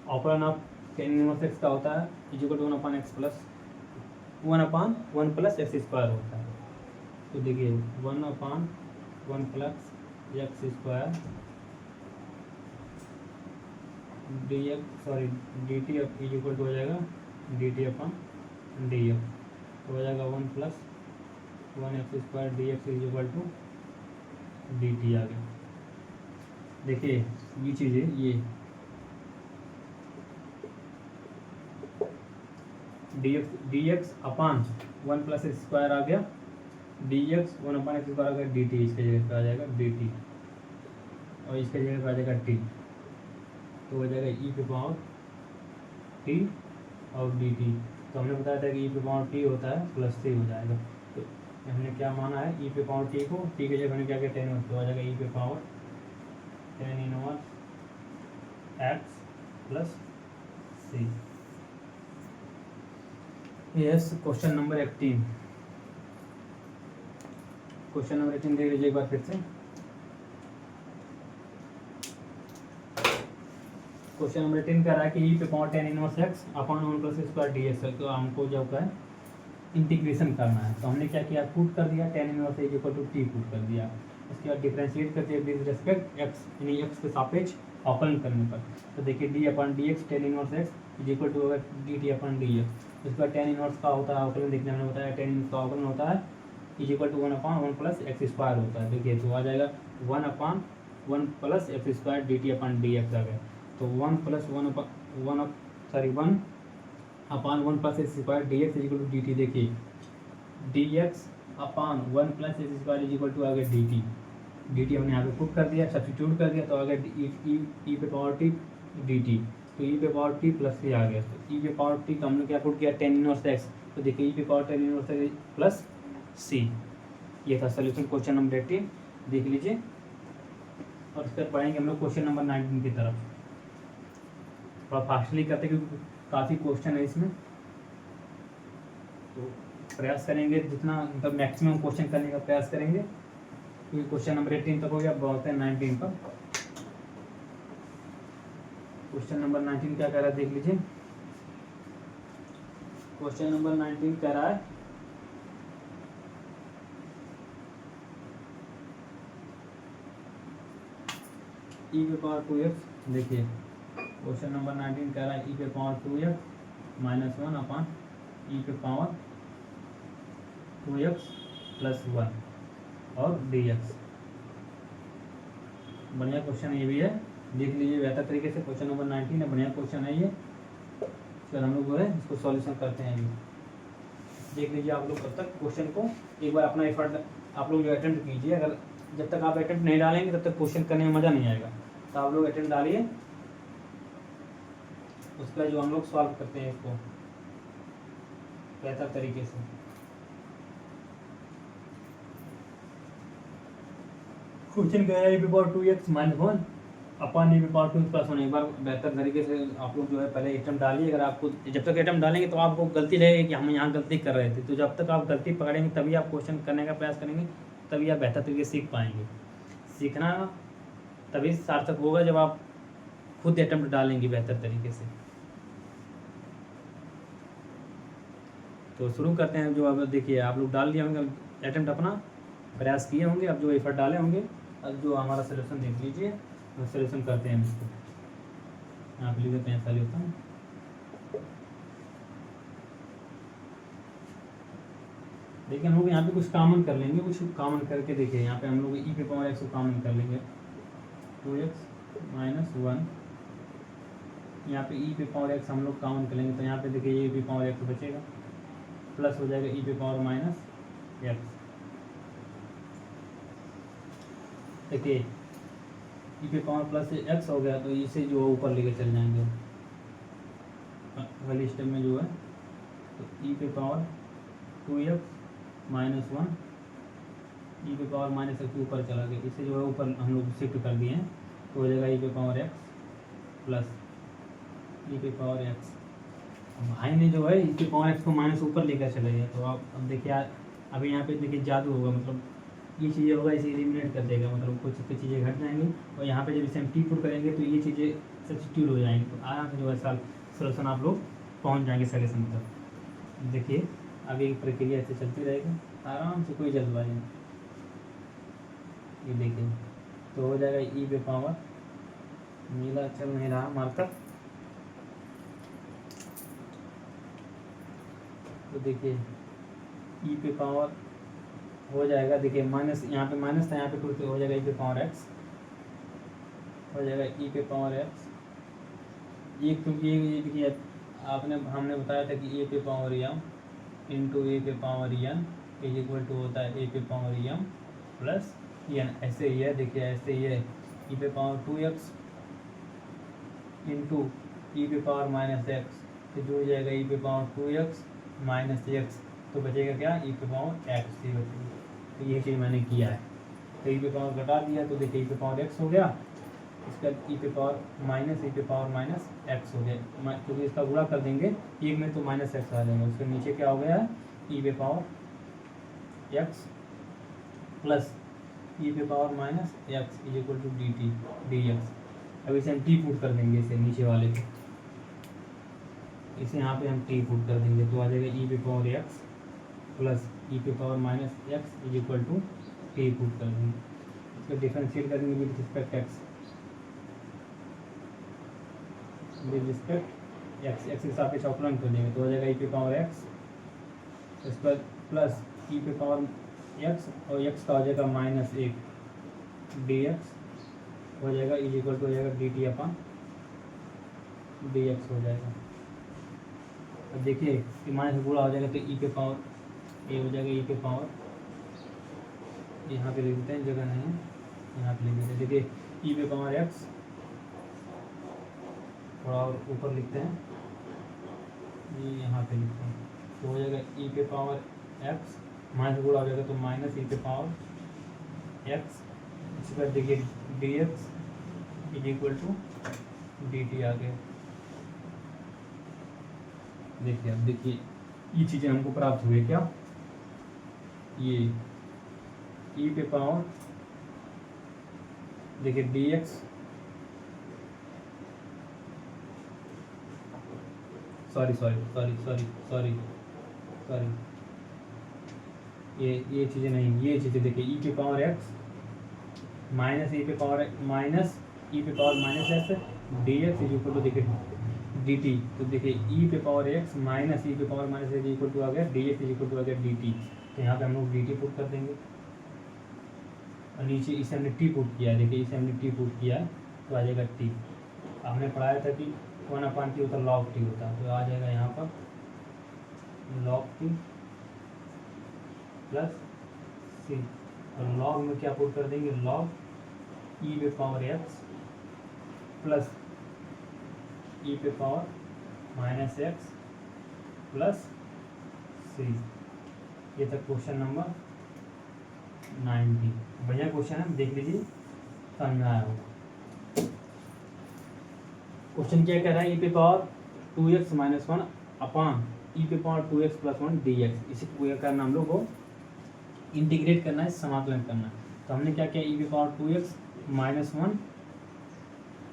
operation of tan inverse x का होता है equal to 1/x plus 1/1 plus x square होता है। तो देखिए 1/1 plus x square d x sorry d t f is equal to हो जाएगा d t upon d f, तो हो जाएगा 1 plus 1x square d x is equal to d t आ गया। देखिए ये चीज़ है ये d x upon 1 plus x square आ गया, डी एक्स 1/x स्क्वायर आ गया, डी टी इसके जगह पे आ जाएगा डी टी और इसके जगह पे आ जाएगा टी, तो हो जाएगा ई पे पावर टी और डी टी। तो हमने बताया था कि ई पे पावर टी होता है प्लस सी हो जाएगा, तो हमने क्या माना है ई पे पावर टी को, टी के जगह हमने क्या किया 10 तो आ जाएगा ई पे power 10 inverse x plus c. Yes question number 18, question number 18 देख लीजिए एक बार फिर से। क्वेश्चन नंबर 18 कह रहा है कि ई पे power 10 inverse x upon 1 plus square d x, तो हमको जो है इंटीग्रेशन करना है। तो हमने क्या किया पुट कर दिया 10 inverse is equal to t put कर दिया, उसके बाद डिफरेंशिएट कर दिया विद रिस्पेक्ट एक्स यानी एक्स के सापेक्ष अवकलन करने पर। तो देखिए d upon d x 10 inverse x is equal to होगा d t upon d x, उसके बाद 10 इनवर्स का होता है अवकलन देखने में बताया 10 इनवर्स का अवकलन होता है is equal to 1/1 plus x square होता है। देखिए तो आ जाएगा 1/1 plus x square d t upon d x आ गया, तो 1 plus 1 upon 1 plus x square d x is equal to d t. देखिए d x upon 1 plus x square is equal to आ गया डी टी, डी टी हमने यहाँ पे put कर दिया सब्स्टिट्यूट कर दिया, तो आ गया ई पे पावर टी डी टी, तो ई पे पावर टी प्लस सी आ गया। तो ई पे पावर टी का हमने क्या पुट किया 10 इनवर्स एक्स, तो देखिए ई पे पावर 10 इनवर्स एक्स प्लस सी। ये था सोल्यूशन क्वेश्चन नंबर 18, देख लीजिए। और इसके बाद पढ़ेंगे हम लोग क्वेश्चन नंबर 19 की तरफ। थोड़ा फास्टली करते क्योंकि काफ़ी क्वेश्चन है इसमें, तो प्रयास करेंगे जितना मतलब मैक्सिमम क्वेश्चन करने का प्रयास करेंगे, क्योंकि क्वेश्चन नंबर 18 तक हो गया, बहुत है 19 पर। क्वेश्चन नंबर 19 क्या कह रहा है देख लीजिए। क्वेश्चन नंबर 19 कह रहा है ई पे पावर 2x। देखिए क्वेश्चन नंबर 19 कह रहा है ई पे पावर 2x माइनस 1 अपान ई पे पावर 2x प्लस 1 और dx। बढ़िया क्वेश्चन ये भी है, देख लीजिए बेहतर तरीके से। क्वेश्चन नंबर 19 है, बढ़िया क्वेश्चन है ये। फिर हम लोग जो है इसको सॉल्यूशन करते हैं अभी। देख लीजिए आप लोग कब तक क्वेश्चन को एक बार अपना एफर्ट आप लोग जो अटेम्प्ट कीजिए। अगर जब तक आप अटेम्प्ट नहीं डालेंगे तब तक क्वेश्चन करने में मज़ा नहीं आएगा, तो आप लोग अटेम्प्ट डालिए, उसका जो हम लोग सॉल्व करते हैं इसको बेहतर तरीके से। क्वेश्चन क्या है, ए पावर 2x माइनस 1 अपन ए पावर 2 प्लस 1। एक बार बेहतर तरीके से आप लोग जो है पहले अटेम्प्ट डालिए। अगर आपको जब तक अटेम्प्ट डालेंगे तो आपको गलती लगेगी कि हम यहाँ गलती कर रहे थे, तो जब तक आप गलती पकड़ेंगे तभी आप क्वेश्चन करने का प्रयास करेंगे, तभी आप बेहतर तरीके से सीख पाएंगे। सीखना तभी सार्थक होगा जब आप खुद अटेम्प्ट डालेंगे बेहतर तरीके से। तो शुरू करते हैं। जो अब देखिए आप लोग डाल दिए होंगे अटेम्प्ट, अपना प्रयास किए होंगे, अब जो एफर्ट डाले होंगे, अब जो हमारा सोल्यूशन देख लीजिए, सोल्यूशन करते हैं इसको। यहाँ पे लिख देते हैं सोल्यूशन। देखिए हम लोग यहाँ पे कुछ कॉमन कर लेंगे, कुछ कॉमन करके देखिए यहाँ पे हम लोग ई पे पावर एक्स को कॉमन कर लेंगे 2x माइनस 1। यहाँ पे ई पे पावर एक्स हम लोग कॉमन कर लेंगे, तो यहाँ पे देखिए ए पे पावर एक्स बचेगा, प्लस हो जाएगा ई पे पावर माइनस एक्स। देखिए ई पे पावर प्लस एक्स हो गया, तो इसे जो है ऊपर लेके चल जाएंगे अगले स्टेप में जो है। तो ई पे पावर 2x माइनस 1 ई पे पावर माइनस एक्स ऊपर चला गया, इसे जो है ऊपर हम लोग शिफ्ट कर दिए हैं, तो हो जाएगा ई पे पावर एक्स प्लस ई पे पावर एक्स। भाई ने जो है ई पे पावर एक्स को माइनस ऊपर लेकर चले गए, तो आप अब देखिए अभी यहाँ पे देखिए जादू होगा, मतलब ये चीज़ें होगा इसे एलिमिनेट कर देगा, मतलब कुछ चीज़ें घट जाएंगी और यहाँ पे जब इसे हम टी पुट करेंगे तो ये चीज़ें सब्स्टिट्यूट हो जाएंगी, तो आराम से जो है सोल्यूशन आप लोग पहुँच जाएंगे सॉल्यूशन तक। देखिए अभी प्रक्रिया ऐसे चलती रहेगी आराम से, कोई जल्दबाजी नहीं। ये देखिए तो हो जाएगा ई पे पावर, नीला चल नहीं रहा मार्कर, तो देखिए ई पे पावर हो जाएगा, देखिए माइनस यहाँ पे माइनस था, यहाँ पे टू हो जाएगा ई पे पावर एक्स, हो जाएगा ई पे पावर एक्स। ये क्योंकि ये देखिए हमने बताया था कि ए पे पावर एम इंटू ए पे power n is equal to होता है ए पे पावर एम प्लस एन, ऐसे ही है। देखिए ऐसे ही है, ई पे पावर 2x इंटू ई पे पावर माइनस एक्स, तो जुड़ जाएगा ई पे पावर 2x माइनस एक्स, तो बचेगा क्या ई पे पावर एक्स ही बचेगा। तो ये चीज़ मैंने किया है, तो ई पे पावर घटा दिया तो देखिए ई पे पावर एक्स हो गया, इसका ई पे पावर माइनस ई पे पावर माइनस एक्स हो गया, क्योंकि इसका गुणा कर देंगे एक में तो माइनस एक्स आ जाएगा, उसके नीचे क्या हो गया है ई पे पावर एक्स प्लस ई पे power minus x is equal to d t d x. अब इसे हम टी पुट कर देंगे, इसे नीचे वाले को, इसे यहाँ पे हम टी पुट कर देंगे तो आ जाएगा ई पे पावर एक्स प्लस ई पे power minus x is equal to t put कर देंगे। इसको डिफरेंशिएट करेंगे with respect x, with respect x के सापेक्ष अवकलन कर देंगे तो हो जाएगा ई पे पावर एक्स इस पर प्लस ई पे पावर एक्स और एक्स का हो जाएगा माइनस एक डी एक्स हो जाएगा इज इक्वल टू हो जाएगा d t upon d x हो जाएगा। अब देखिए कि माइनस गुणा हो जाएगा तो ई पे पावर ए हो जाएगा ई पे पावर, यहाँ पे लिख देते हैं, जगह नहीं है यहाँ पे लिख देते हैं। देखिए ई पे पावर एक्स थोड़ा और ऊपर लिखते हैं, ये यहाँ पे लिखते हैं तो हो जाएगा ई पे पावर एक्स माइनस गुणा हो जाएगा तो माइनस ई पे पावर एक्स, इसी पर देखिए d x is equal to d t आ गया। देखिए अब देखिए ये चीज़ें हमको प्राप्त हुई क्या, ये ई पे पावर देखिए डी एक्स सॉरी ये चीज़ें नहीं, ये चीज़ें देखिए ई पे पावर एक्स माइनस ई पे पावर माइनस ई पे power minus x d x is equal to देखिए डी टी, तो देखिए ई पे पावर एक्स माइनस ई पे power minus x equal to आ गया d x is equal to आ गया डी टी, तो यहाँ पे हम लोग डी टी पुट कर देंगे और नीचे इसे हमने टी पुट किया है, देखिए इसे हमने टी पुट किया है तो आ जाएगा टी। हमने पढ़ाया था कि 1/t होता है लॉग टी होता है, तो आ जाएगा यहाँ पर लॉग टी प्लस सी, और लॉग में क्या पुट कर देंगे लॉग ई पे पावर एक्स प्लस ई पे पावर माइनस एक्स प्लस सी। ये तक क्वेश्चन नंबर 90, बढ़िया क्वेश्चन है, देख लीजिए समझ में आया होगा। क्वेश्चन क्या कह रहा है ई पे पावर 2x माइनस 1 अपान ई पे power 2x plus 1 D x, इसी को क्या करना हम लोग को इंटीग्रेट करना है, समाकलन करना है। तो हमने क्या किया ई पे पावर 2x माइनस 1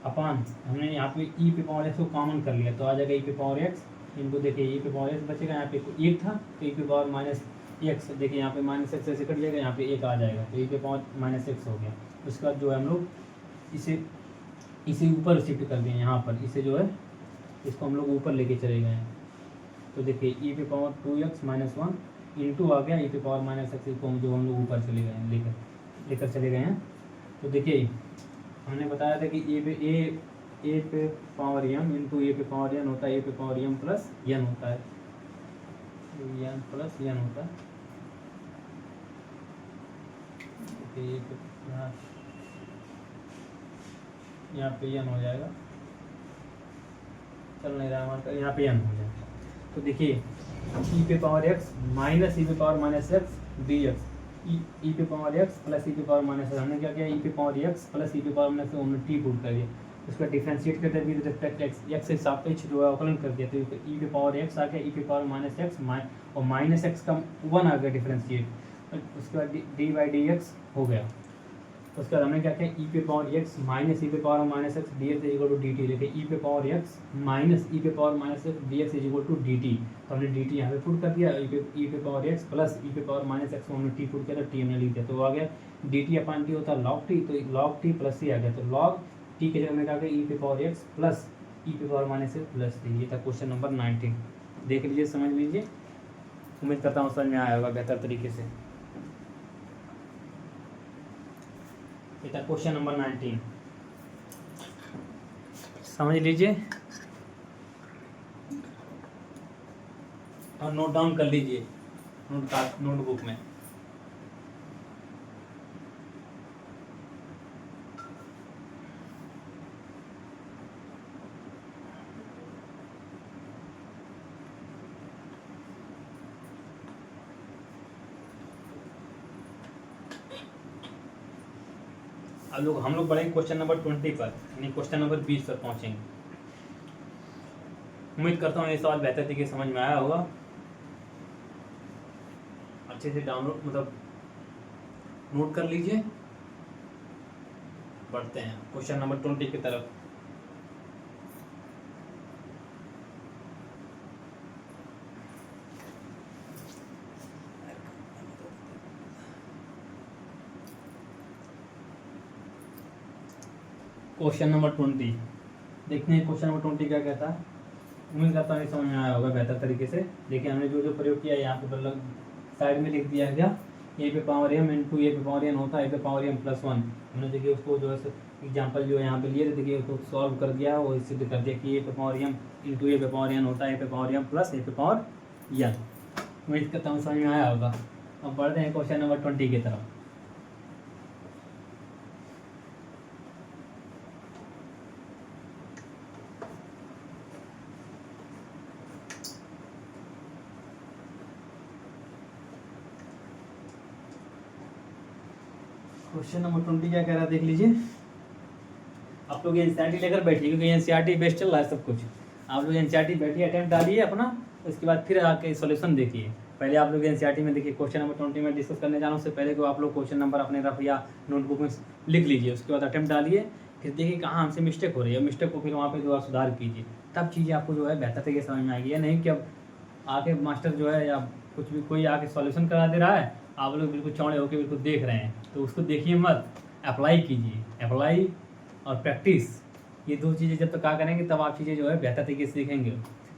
अपान हमने यहाँ पे ई पे पावर एक्स को कॉमन कर लिया तो आ जाएगा ई पे पावर एक्स इनको, देखिए ई पे पावर एक्स बचेगा, यहाँ पे एक था तो ई पे पावर माइनस एक्स, देखिए यहाँ पे माइनस एक्स ऐसे कट जाएगा, यहाँ पे एक आ जाएगा तो ई पे पावर माइनस एक्स हो गया। उसके बाद जो है हम लोग इसे ऊपर शिफ्ट कर दिए, यहाँ पर इसे जो है इसको हम लोग ऊपर लेके चले गए हैं, तो देखिए ई पे पावर 2x माइनस 1 इंटू आ गया ई पे पावर माइनस एक्स को जो हम लोग ऊपर चले गए हैं लेकर चले गए हैं। तो देखिए हमने बताया था कि ए पे पावर एम इंटू ए पे पावर एन होता है, ए पे पावर एम प्लस एन होता है, एन प्लस एन होता है। यहाँ पे एन हो जाएगा, चल नहीं रहा हमारा, यहाँ पे एन हो जाएगा। तो देखिए ई पे पावर एक्स माइनस ई पे power minus x d x, e पे पावर एक्स प्लस ई पे पावर माइनस एक्स, हमने क्या किया ई पे पावर एक्स प्लस ई पे पावर माइनस हमने टी पुट कर दिया, उसका डिफरेंशिएट करते विद रिस्पेक्ट एक्स के सापेक्ष जो है अवकलन कर दिया, तो ई पे पावर एक्स आ गया ई पे पावर माइनस एक्स और माइनस एक्स का 1 आ गया डिफरेंशिएट, उसके बाद डी बाई डी एक्स हो गया। उसके बाद हमने क्या किया, ई पे पावर एक्स माइनस ई पे power minus x d x is equal to d t लिखे, ई पे पावर एक्स माइनस ई पे power minus x d x is equal to d t. तो हमने डी टी यहाँ पे put कर दिया, ई पे पावर एक्स प्लस ई पे पावर माइनस एक्स को हमने टी पुट किया तो टी हमने लिख दिया। तो वो आ गया डी टी अपॉन टी होता है लॉग टी, तो लॉग टी प्लस सी आ गया। तो लॉग टी के जगह में क्या गया ई पे पावर एक्स प्लस ई पे power minus x plus T. ये था क्वेश्चन नंबर 19। देख लीजिए, समझ लीजिए, उम्मीद करता हूँ समझ में आया होगा बेहतर तरीके से। ये था क्वेश्चन नंबर 19, समझ लीजिए और नोट डाउन कर लीजिए नोटबुक में। हम लोग बढ़ेंगे क्वेश्चन नंबर 20 पर, यानी क्वेश्चन नंबर 20 पर पहुंचेंगे। उम्मीद करता हूँ ये सवाल बेहतर तरीके से समझ में आया होगा, अच्छे से डाउनलोड मतलब नोट कर लीजिए। बढ़ते हैं क्वेश्चन नंबर 20 की तरफ। क्वेश्चन नंबर 20 देखते हैं, क्वेश्चन नंबर 20 क्या कहता है। उम्मीद करता हूँ ये समझ में आया होगा बेहतर तरीके से। देखिए हमने जो जो प्रयोग किया यहाँ पे मतलब साइड में लिख दिया गया, ए पे पावर एम इंटू ए पे पावर एन होता है ए पे पावर एम प्लस 1। हमने देखिए उसको जो है एग्जाम्पल जो यहाँ पे लिए थे, देखिए उसको सॉल्व कर दिया और सिद्ध कर दिया कि ए पे पावर एम इंटू ए पे पावर एन होता है ए पे पावर एम प्लस ए पे पावर एन। उम्मीद करता हूँ समझ में आया होगा। अब बढ़ते हैं क्वेश्चन नंबर 20 की तरफ। क्वेश्चन नंबर 20 क्या कह रहा है देख लीजिए। आप लोग एनसीईआरटी लेकर बैठिए, क्योंकि एनसीईआरटी बेस्ट चल रहा है सब कुछ। आप लोग एनसीईआरटी बैठिए, अटेम्प्ट डालिए अपना, उसके बाद फिर आके सॉल्यूशन देखिए। पहले आप लोग एनसीईआरटी में देखिए, क्वेश्चन नंबर 20 में डिस्कस करने जाना उससे पहले को आप लोग क्वेश्चन नंबर अपने रफ या नोटबुक में लिख लीजिए। उसके बाद अटेम्प्ट डालिए, फिर देखिए कहाँ हमसे मिस्टेक हो रही है, मिस्टेक को फिर वहाँ पर दोबारा सुधार कीजिए। तब चीज़ें आपको जो है बेहतर तरीके समझ में आएगी। या नहीं कि अब आके मास्टर जो है या कुछ भी कोई आके सॉल्यूशन करा दे रहा है, आप लोग बिल्कुल चौड़े होकर बिल्कुल देख रहे हैं, तो उसको देखिए मत, अप्लाई कीजिए। अप्लाई और प्रैक्टिस, ये दो चीज़ें जब तक क्या करेंगे तब आप चीज़ें जो है बेहतर तरीके से सीखेंगे।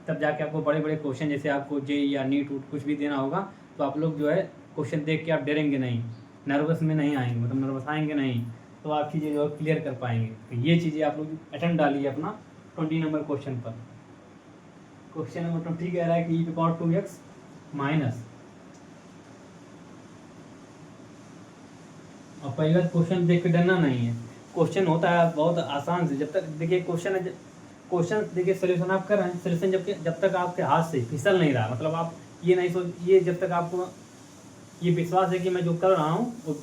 तब जाके आपको बड़े बड़े क्वेश्चन, जैसे आपको जे या नीट वूट कुछ भी देना होगा, तो आप लोग जो है क्वेश्चन देख के आप डरेंगे नहीं, नर्वस में नहीं आएंगे, मतलब नर्वस आएंगे नहीं, तो आप चीज़ें जो है क्लियर कर पाएंगे। तो ये चीज़ें आप लोग अटेम्प्ट डालिए अपना 20 नंबर क्वेश्चन पर। क्वेश्चन नंबर 20 कह रहा है कि ई पे पावर 2x माइनस, और पहली बात क्वेश्चन देख के डरना नहीं है। क्वेश्चन होता है बहुत आसान से, जब तक देखिए क्वेश्चन देखिए सोल्यूशन आप कर रहे हैं, सोल्यूशन जब तक आपके हाथ से फिसल नहीं रहा, मतलब आप ये नहीं सोच, ये जब तक आपको ये विश्वास है कि मैं जो कर रहा हूँ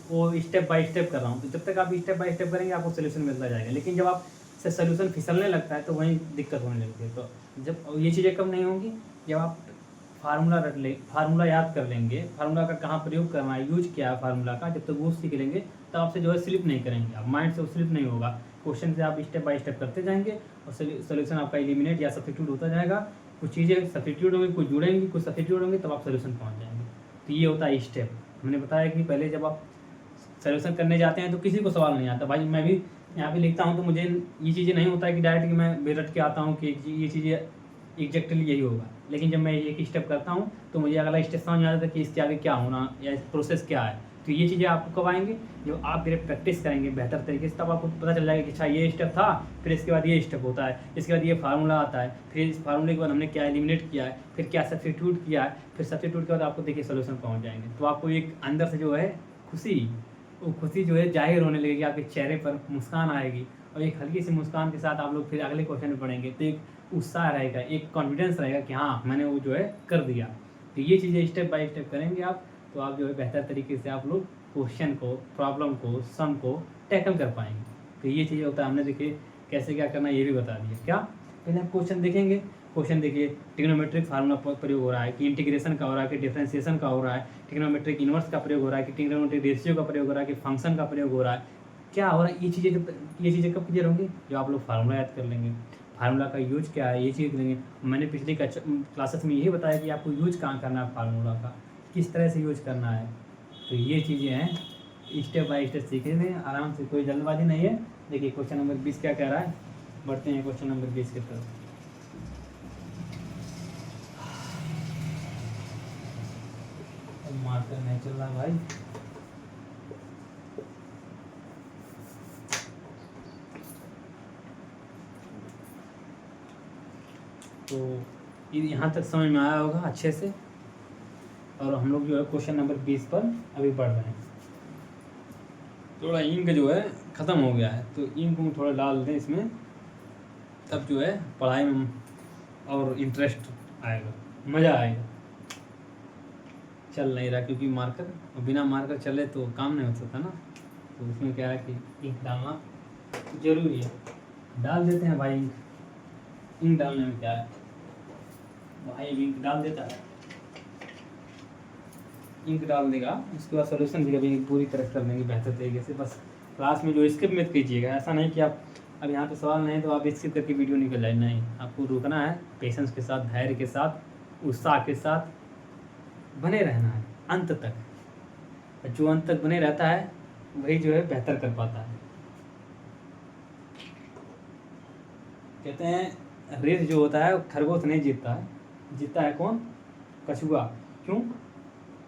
वो स्टेप बाय स्टेप कर रहा हूँ, तो जब तक आप स्टेप बाय स्टेप करेंगे आपको सोल्यूशन मिलता जाएगा। लेकिन जब आप से सोल्यूशन फिसलने लगता है तो वहीं दिक्कत होने लगती है। तो जब ये चीज़ें कब नहीं होंगी, जब आप फार्मूला याद कर लेंगे, फार्मूला का कहाँ प्रयोग करना है, यूज क्या है फार्मूला का, जब तक वो सीख लेंगे तब आपसे जो है स्लिप नहीं करेंगे, आप माइंड से वो स्लिप नहीं होगा। क्वेश्चन से आप स्टेप बाय स्टेप करते जाएंगे और सोल्यूशन आपका एलिमिनेट या सब्स्टिट्यूट होता जाएगा। कुछ चीज़ें सब्स्टिट्यूट होंगी, कुछ जुड़ेंगी, कुछ सब्स्टिट्यूट होंगी, तब आप सोल्यूशन पहुँच जाएंगे। तो ये होता है स्टेप। हमने बताया कि पहले जब आप सोल्यूशन करने जाते हैं तो किसी को सवाल नहीं आता। भाई मैं भी यहाँ पे लिखता हूँ तो मुझे ये चीज़ें नहीं होता है कि डायरेक्ट कि मैं बेरट के आता हूँ कि ये चीज़ें एग्जैक्टली यही होगा। लेकिन जब मैं एक स्टेप करता हूँ तो मुझे अगला स्टेप समझ आता है कि इसके आगे क्या होना या प्रोसेस क्या है। तो ये चीज़ें आपको कब आएंगी, जब आप फिर प्रैक्टिस करेंगे बेहतर तरीके से, तब आपको पता चल जाएगा कि अच्छा ये स्टेप था, फिर इसके बाद ये स्टेप होता है, इसके बाद ये फार्मूला आता है, फिर इस फार्मूले के बाद हमने क्या एलिमिनेट किया है, फिर क्या सब्स्टिट्यूट किया है, फिर सब्स्टिट्यूट के बाद आपको देखिए सोल्यूशन पहुँच जाएंगे। तो आपको एक अंदर से जो है वो खुशी जो है जाहिर होने लगेगी, आपके चेहरे पर मुस्कान आएगी, और एक हल्की सी मुस्कान के साथ आप लोग फिर अगले क्वेश्चन में पढ़ेंगे तो एक उत्साह रहेगा, एक कॉन्फिडेंस रहेगा कि हाँ मैंने वो जो है कर दिया। तो ये चीज़ें स्टेप बाय स्टेप करेंगे आप, तो आप जो है बेहतर तरीके से आप लोग क्वेश्चन को, प्रॉब्लम को, सम को टैकल कर पाएंगे। तो ये चीज़ें होता है, हमने देखिए कैसे क्या करना ये भी बता दिया। क्या पहले आप क्वेश्चन देखेंगे, क्वेश्चन देखिए ट्रिग्नोमेट्रिक फार्मूला प्रयोग हो रहा है कि इंटीग्रेशन का हो रहा है कि डिफरेंशिएशन का हो रहा है, ट्रिग्नोमेट्रिक इन्वर्स का प्रयोग हो रहा है कि ट्रिग्नोमेट्रिक रेशियो का प्रयोग हो रहा है कि फंक्शन का प्रयोग हो रहा है, क्या हो रहा है। ये चीज़ें कब क्लियर होंगी, जो आप लोग फार्मूला याद कर लेंगे, फार्मूला का यूज क्या है ये चीज़ लेंगे। मैंने पिछली क्लासेस में यही बताया कि आपको यूज कहाँ करना है फार्मूला का, किस तरह से यूज करना है। तो ये चीज़ें हैं, स्टेप बाय स्टेप सीखेंगे आराम से, कोई जल्दबाजी नहीं है। देखिए क्वेश्चन नंबर 20 क्या कह रहा है, बढ़ते हैं क्वेश्चन नंबर 20 की तरफ। मार्कर नहीं चल रहा भाई, तो यहाँ तक समझ में आया होगा अच्छे से। और हम लोग जो है क्वेश्चन नंबर 20 पर अभी बढ़ रहे हैं। थोड़ा इंक जो है ख़त्म हो गया है, तो इंक को थोड़ा डाल दें इसमें, तब जो है पढ़ाई में और इंटरेस्ट आएगा, मज़ा आएगा। चल नहीं रहा क्योंकि मार्कर, बिना मार्कर चले तो काम नहीं हो सकता ना, तो उसमें क्या है कि इंक डालना ज़रूरी है। डाल देते हैं भाई इंक, इंक डालने में क्या है भाई, इंक डाल देता है, इंक डाल देगा, उसके बाद सोल्यूशन भी कभी पूरी तरह कर देंगे बेहतर तरीके से। बस क्लास में जो स्किप मत कीजिएगा, ऐसा नहीं कि आप अब यहाँ पे सवाल नहीं तो आप स्किप करके वीडियो निकल जाए, नहीं, आपको रुकना है, पेशेंस के साथ, धैर्य के साथ, उत्साह के साथ बने रहना है अंत तक। जो अंत तक बने रहता है वही जो है बेहतर कर पाता है। कहते हैं रेस जो होता है खरगोश नहीं जीतता है, जीतता है कौन, कछुआ। क्यों,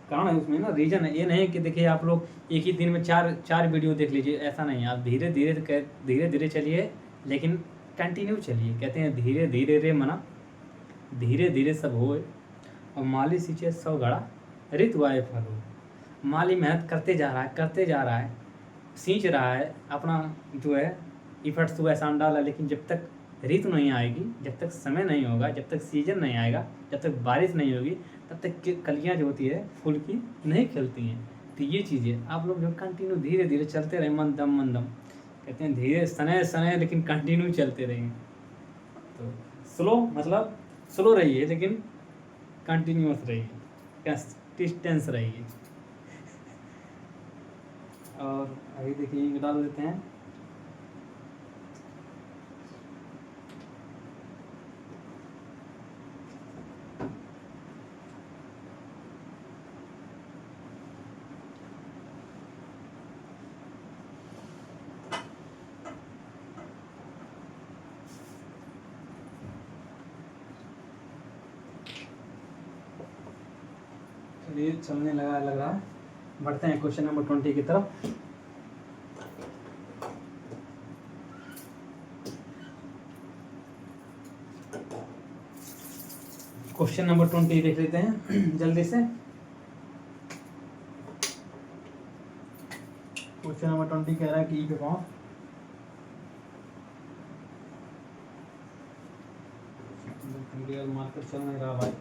कारण है उसमें ना, रीजन है। ये नहीं कि देखिए आप लोग एक ही दिन में चार वीडियो देख लीजिए, ऐसा नहीं। आप धीरे धीरे चलिए, लेकिन कंटिन्यू चलिए। कहते हैं धीरे धीरे रे मना, धीरे धीरे सब होए, और माली सींचे 100 घड़ा ऋतु आए फल हो। माली मेहनत करते जा रहा है, सींच रहा है, अपना जो है इफर्ट्स तो ऐसा डाला, लेकिन जब तक ऋतु नहीं आएगी, जब तक समय नहीं होगा, जब तक सीजन नहीं आएगा, जब तक बारिश नहीं होगी, तब तक कलियाँ जो होती है फूल की नहीं खिलती हैं। तो ये चीज़ें आप लोग जो कंटिन्यू धीरे धीरे चलते रहे, मन दम, कहते हैं धीरे सने लेकिन कंटिन्यू चलते रहेंगे। तो स्लो मतलब स्लो रहिए, लेकिन कंटिन्यूअस रहिए, कंसिस्टेंस रहिए। और अभी देखिए डाल देते हैं, चलिए चलने लग रहा है। बढ़ते हैं क्वेश्चन नंबर 20 की तरफ। क्वेश्चन नंबर 20 देख लेते हैं जल्दी से। क्वेश्चन नंबर 20 कह रहा है कि ई पे पावर मार्कर चल नहीं रहा भाई,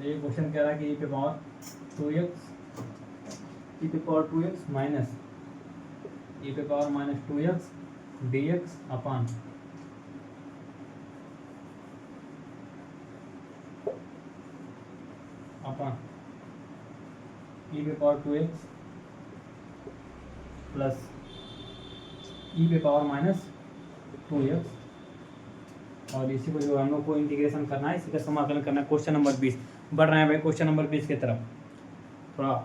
ये क्वेश्चन कह रहा है कि ई पे पावर 2x माइनस ई पे पावर माइनस 2x dx अपन ई पे पावर 2x प्लस ई पे पावर माइनस 2x, और इसी को जो हम लोग को इंटीग्रेशन करना है, इसी का समाकलन करना है। क्वेश्चन नंबर 20 बढ़ रहे हैं भाई, क्वेश्चन नंबर 20 की तरफ। थोड़ा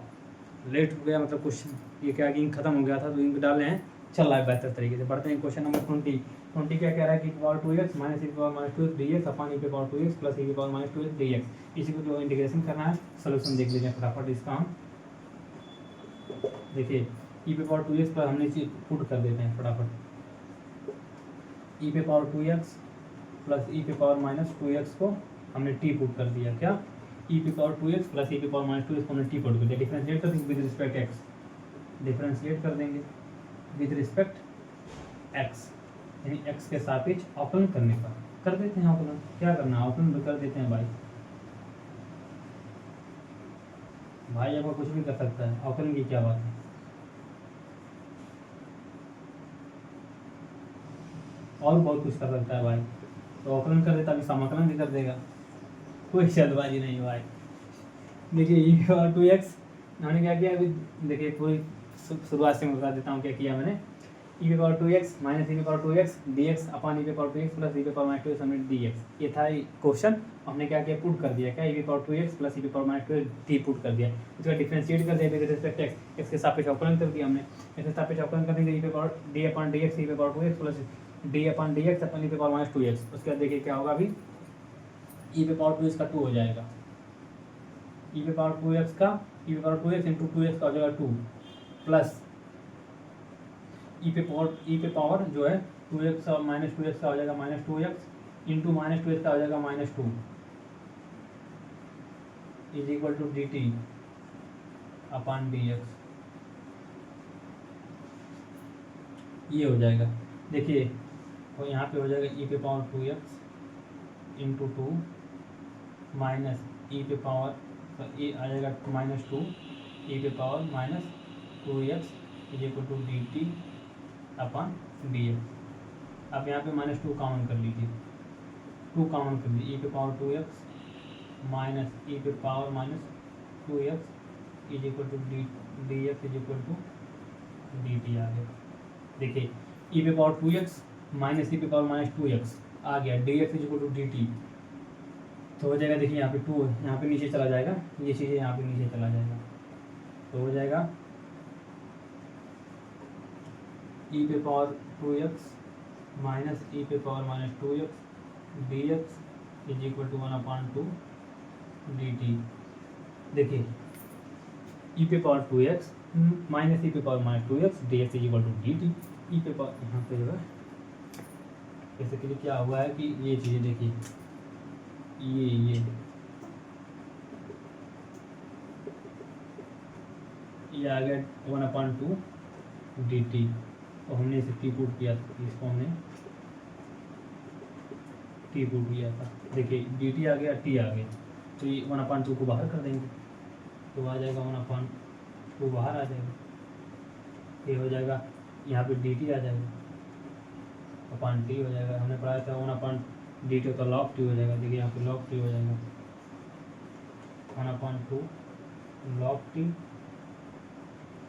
लेट हो गया, मतलब क्वेश्चन ये क्या कि इंक खत्म हो गया था, तो इंक डाले हैं, चल रहा है बेहतर तरीके से। बढ़ते हैं क्वेश्चन नंबर 20 क्या कह रहा है कि पावर 2x माइनस ई पावर माइनस 2x dx अपन ई पे पावर 2x प्लस ई पे पावर माइनस 2x dx। इसी को जो इंटीग्रेशन करना है, सोल्यूशन देख लीजिए फटाफट इसका हम। देखिए ई पे पावर 2x पर हमने इसे पुट कर देते हैं फटाफट। ई पे पावर 2x प्लस ई पे पावर माइनस 2x को हमने टी पुट कर दिया। क्या, ई पे पावर 2x प्लस ई पे पावर माइनस 2x को हमने टी पुट कर दिया। डिफरेंशिएट कर देंगे विद रिस्पेक्ट एक्स, डिफरेंशिएट कर देंगे विद रिस्पेक्ट एक्स, यानी एक्स के सापेक्ष अवकलन करने पर कर देते हैं अवकलन। क्या करना है, अवकलन कर देते हैं भाई। भाई आपका कुछ भी कर सकता है, अवकलन की क्या बात है। और बहुत कुछ कर सकता है भाई, तो अवकलन कर देता, अभी समाकलन भी कर देगा, कोई जल्दबाजी नहीं भाई। देखिए ई पावर टू एक्स हमने क्या किया अभी, देखिए पूरी शुरुआत से मैं बता देता हूँ क्या किया मैंने। ई पे power two x minus e पे power two x d x upon e पे power two x plus e पे पावर माइनस टू एक्स हमने डी एक्स, ये था क्वेश्चन। हमने क्या किया, पुट कर दिया क्या, ई पे power two x plus e पे power minus two x D put कर दिया, उसका डिफरेंशिएट कर दिया विद रिस्पेक्ट एक्स, एक्स के सापेक्ष अवकलन कर दिया हमने। एक्स के सापेक्ष अवकलन करने के ई पे power d upon d x e पे power two x plus d upon d x upon e पे पावर माइनस टू एक्स। उसके बाद देखिए क्या होगा, अभी ई पे पावर टू एक्स का 2 हो जाएगा, ई पे पावर टू एक्स का ई पे power two x into two x का हो जाएगा 2 प्लस ई पे पावर जो है टू एक्स और माइनस टू एक्स का हो जाएगा minus two x into minus two x का हो जाएगा minus two is equal to d t upon d x, ये हो जाएगा। देखिए और यहाँ पे हो जाएगा ई पे power two x into two minus e पे पावर ए आ जाएगा माइनस टू ई पे power minus two x is equal to d t upon d x. अब यहाँ पे माइनस टू काउंट कर लीजिए, टू काउंट कर लीजिए, ई पे power two x minus e पे power minus two x is equal to d x is equal to d t आ गया। देखिए ई पे power two x minus e पे पावर माइनस टू एक्स आ गया, d x is equal to d t तो हो जाएगा। देखिए यहाँ पे टू यहाँ पे नीचे चला जाएगा, ये चीज़ें यहाँ पे नीचे चला जाएगा, तो हो जाएगा ई पे power two x minus e पे power minus two x d x is equal to one upon two d t. देखिए ई पे power two x minus e पे power minus two x d x is equal to d t. E पे power यहाँ पे जो है basically क्या हुआ है कि ये चीज़ें देखिए ये आ गया one upon two d t, तो हमने इसे टी पुट किया था, इसको हमने टी पुट किया था। देखिए डी टी आ गया टी आ गया, तो ये वन अपॉन टू को बाहर कर देंगे, तो आ जाएगा वन अपॉन टू बाहर आ जाएगा, ये हो जाएगा यहाँ पे डी टी आ जाएगा अपॉन टी हो जाएगा। हमने पढ़ाया था वन अपॉन डी टी तो लॉग टी हो जाएगा, देखिए यहाँ पे लॉग टी हो जाएगा one upon two log t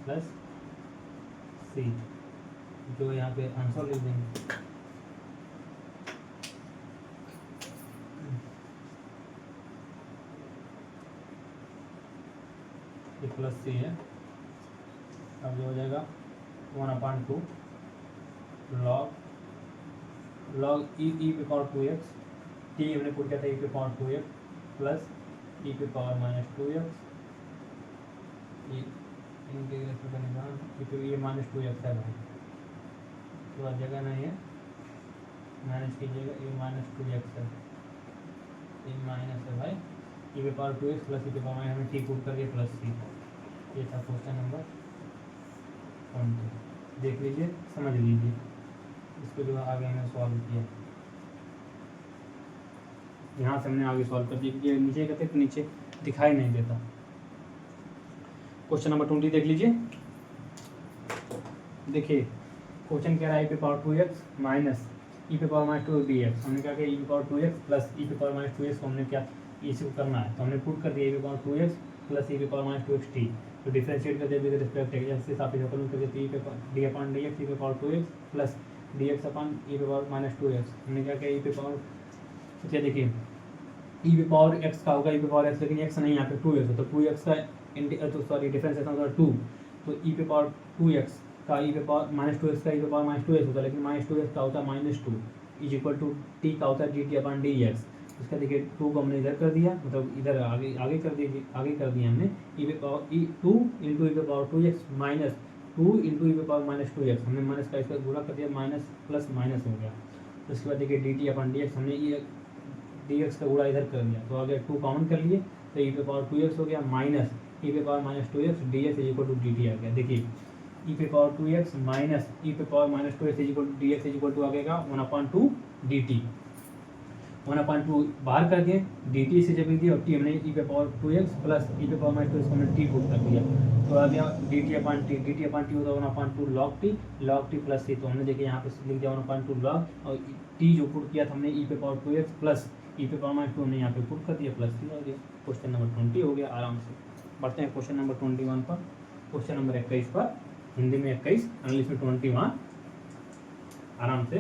plus c, जो यहाँ पे आंसर लिख देंगे। ये प्लस सी है, अब जो हो जाएगा वन अपॉन टू लॉग ई पे पावर टू एक्स, टी हमने पुट किया था ई पे power two x plus e पे power minus two x, integration का निशान ये माइनस टू एक्स है भाई, तो जगह नहीं है माइनस कीजिएगा, ये माइनस टू एक्स है, ये माइनस है भाई, ई पे power two x plus e पे पावर माइनस हमें टी पुट करके प्लस सी। ये था क्वेश्चन नंबर 20, देख लीजिए समझ लीजिए, इसको जो है आगे हमने सॉल्व किया, यहाँ से हमने आगे सॉल्व कर दिया क्योंकि नीचे कहते तो नीचे दिखाई नहीं देता। क्वेश्चन नंबर 20 देख लीजिए। देखिए क्वेश्चन कह रहा है ई पे power two x minus e पे power minus to d x, हमने क्या किया ई पे power two x plus e पे पावर माइनस टू एक्स को हमने क्या इसी को करना है, तो हमने पुट कर दिया ई पे power two x plus e पे power minus two x T, तो डिफरेंशिएट कर दिया विद रिस्पेक्ट एक्स के सापेक्ष अवकलन कर दिया ई पे d upon d x e पे power two x plus d x upon e पे पावर माइनस टू एक्स। हमने क्या किया ई पे पावर, अच्छा देखिए ई पे पावर एक्स का होगा ई पे पावर एक्स, लेकिन एक्स नहीं यहाँ पे टू एक्स है, तो टू एक्स का तो सॉरी डिफरेंशिएशन होगा टू, तो ई पे पावर टू एक्स का ई पे पावर माइनस टू एक्स का ई पे पावर माइनस टू एक्स होता है, लेकिन माइनस टू एक्स का होता है minus two is equal to t का होता है d t upon d x. इसका देखिए टू को हमने इधर कर दिया, मतलब इधर आगे कर दिया हमने ई पे power e two into e पे power two x minus two into e पे पावर माइनस टू एक्स, हमने माइनस का इसका गुणा कर दिया, माइनस प्लस माइनस हो गया। उसके बाद देखिए d t upon d x, हमने ये डी एक्स का गुणा इधर कर दिया, तो आगे टू काउंट कर लिए, तो ई पे पावर टू एक्स हो गया माइनस ई पे power minus two x d x is equal to d t आ गया। देखिए ई पे power two x minus e पे power minus two x is equal to d x is equal to आ गएगा one upon two d t. 1/2 बाहर कर दिए, डी टी से जब दिया और टी हमने ई पे पावर 2x प्लस ई पे पावर माइनस 2 इसको हमने टी पुट कर दिया, तो आ गया डी टी अपॉन टी होता है 1/2 लॉग टी प्लस सी, तो हमने देखिए यहाँ पे लिख दिया 1/2 लॉग और टी जो पुट किया था हमने ई पे पावर 2x प्लस ई पे पावर माइनस 2 हमने यहाँ पे पुट कर दिया प्लस सी हो गया। क्वेश्चन नंबर 20 हो गया आराम से। बढ़ते हैं क्वेश्चन नंबर 21 पर। क्वेश्चन नंबर 21 पर, हिंदी में 21, इंग्लिश में 21, आराम से।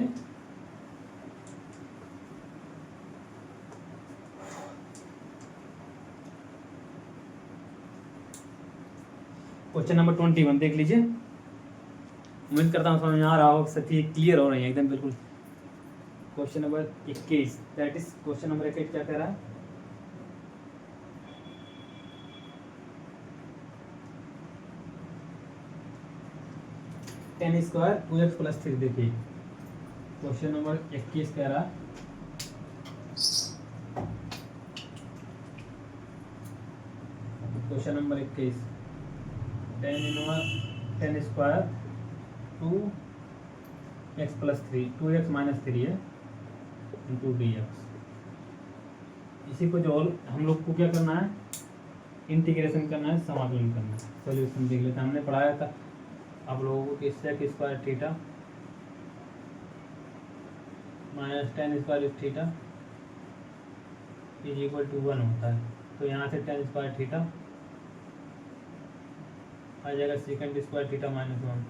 क्वेश्चन नंबर 21 देख लीजिए, उम्मीद करता हूँ समझ में आ रहा हो, सभी क्लियर हो रही है एकदम बिल्कुल। Question number 21, that is question number 21 क्या कह रहा है, टेन स्क्वायर 2x प्लस 3। देखिए क्वेश्चन नंबर 21 कह रहा है question number 21, ten square 2x plus 3, 2x minus 3 है इंटू डी एक्स। इसी को जो हम लोग को क्या करना है, इंटीग्रेशन करना है, समाकलन करना है। सोल्यूशन देख लेते हैं, हमने पढ़ाया था आप लोगों को कि sec square theta minus tan square theta is equal to 1 होता है। तो यहाँ से टेन स्क्वायर थीटा आ जाएगा सेकंड स्क्वायर थीटा माइनस 1।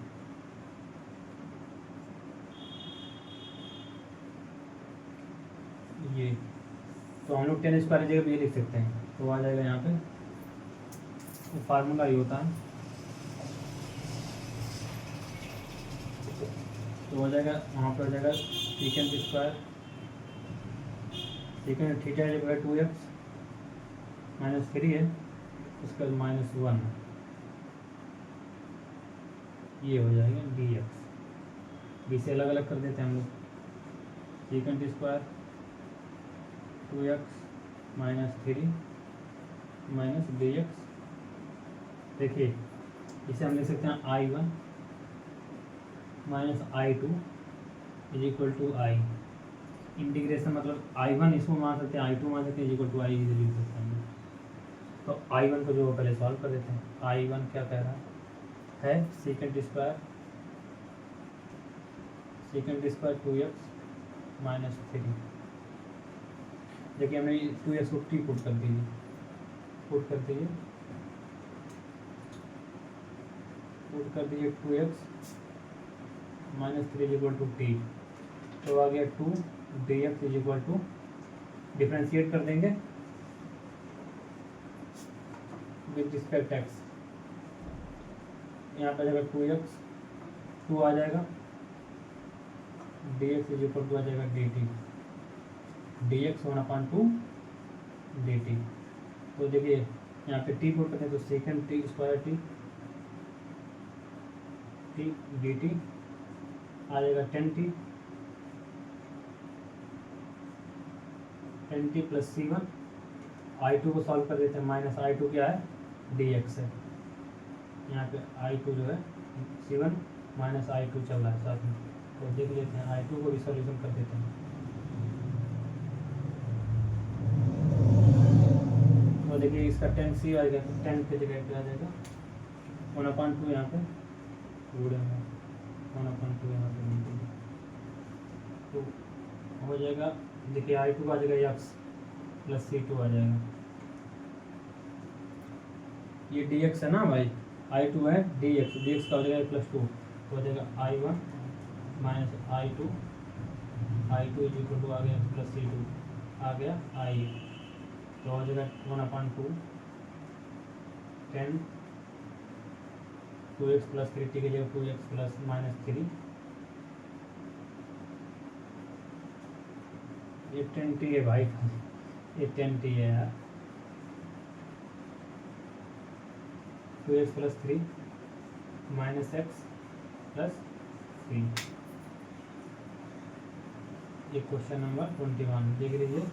ये तो हम लोग टेन स्क्वायर जगह पे ये लिख सकते हैं, तो आ जाएगा यहाँ पे, तो फार्मूला ये होता है, तो हो जाएगा वहाँ पर हो जाएगा सेकंड स्क्वायर, सेकंड थीटा जगह 2x माइनस 3 है, उसका माइनस 1 है, ये हो जाएगा डी एक्स। बी से अलग अलग कर देते हैं हम लोग, second square 2x minus 3 minus d x. देखिए इसे हम लिख सकते हैं I1 minus I2 is equal to I. Integration मतलब I1 इसको मान सकते हैं, I2 मान सकते हैं, इज इक्वल टू आई लिख सकते हैं। तो I1 को जो पहले सॉल्व कर देते हैं, I1 क्या कह रहा है सेकंड स्क्वायर 2x माइनस 3। देखिए हमने 2x को टी पुट कर दीजिए, पुट कर दीजिए 2x minus 3 is equal to t, तो आ गया 2 d x is equal to, differentiate कर देंगे विद रिस्पेक्ट एक्स, यहाँ पे आ जाएगा 2x, 2 आ जाएगा, d x is equal to आ जाएगा d t, d x 1/2 d t. तो देखिए यहाँ पे टी पुट करते हैं, तो second t square t d t आ जाएगा 10t प्लस C1। I2 को सॉल्व कर देते हैं, माइनस I2 क्या है dx है, यहाँ पे I2 जो है C1 माइनस I2 चल रहा है साथ में, तो देख लेते हैं I2 को भी सॉल्यूशन कर देते हैं। तो देखिए इसका 10c आ जाएगा, 10 के जगह पे आ जाएगा 1/2 यहाँ पे पूरे में 1/2 यहाँ पे नहीं, तो हो जाएगा देखिए I2 आ जाएगा x प्लस C2 आ जाएगा, ये dx है ना भाई, I2 है dx का हो जाएगा प्लस 2, तो हो जाएगा I1 minus I2 is equal to आ गया प्लस C2 आ गया I, तो हो जाएगा 1/2 10 2x प्लस 3 की जगह 2x प्लस माइनस 3, ये 10t है भाई, ये 10t है यार, 2x plus 3 minus x plus 3। ये क्वेश्चन नंबर 21 देख लीजिए,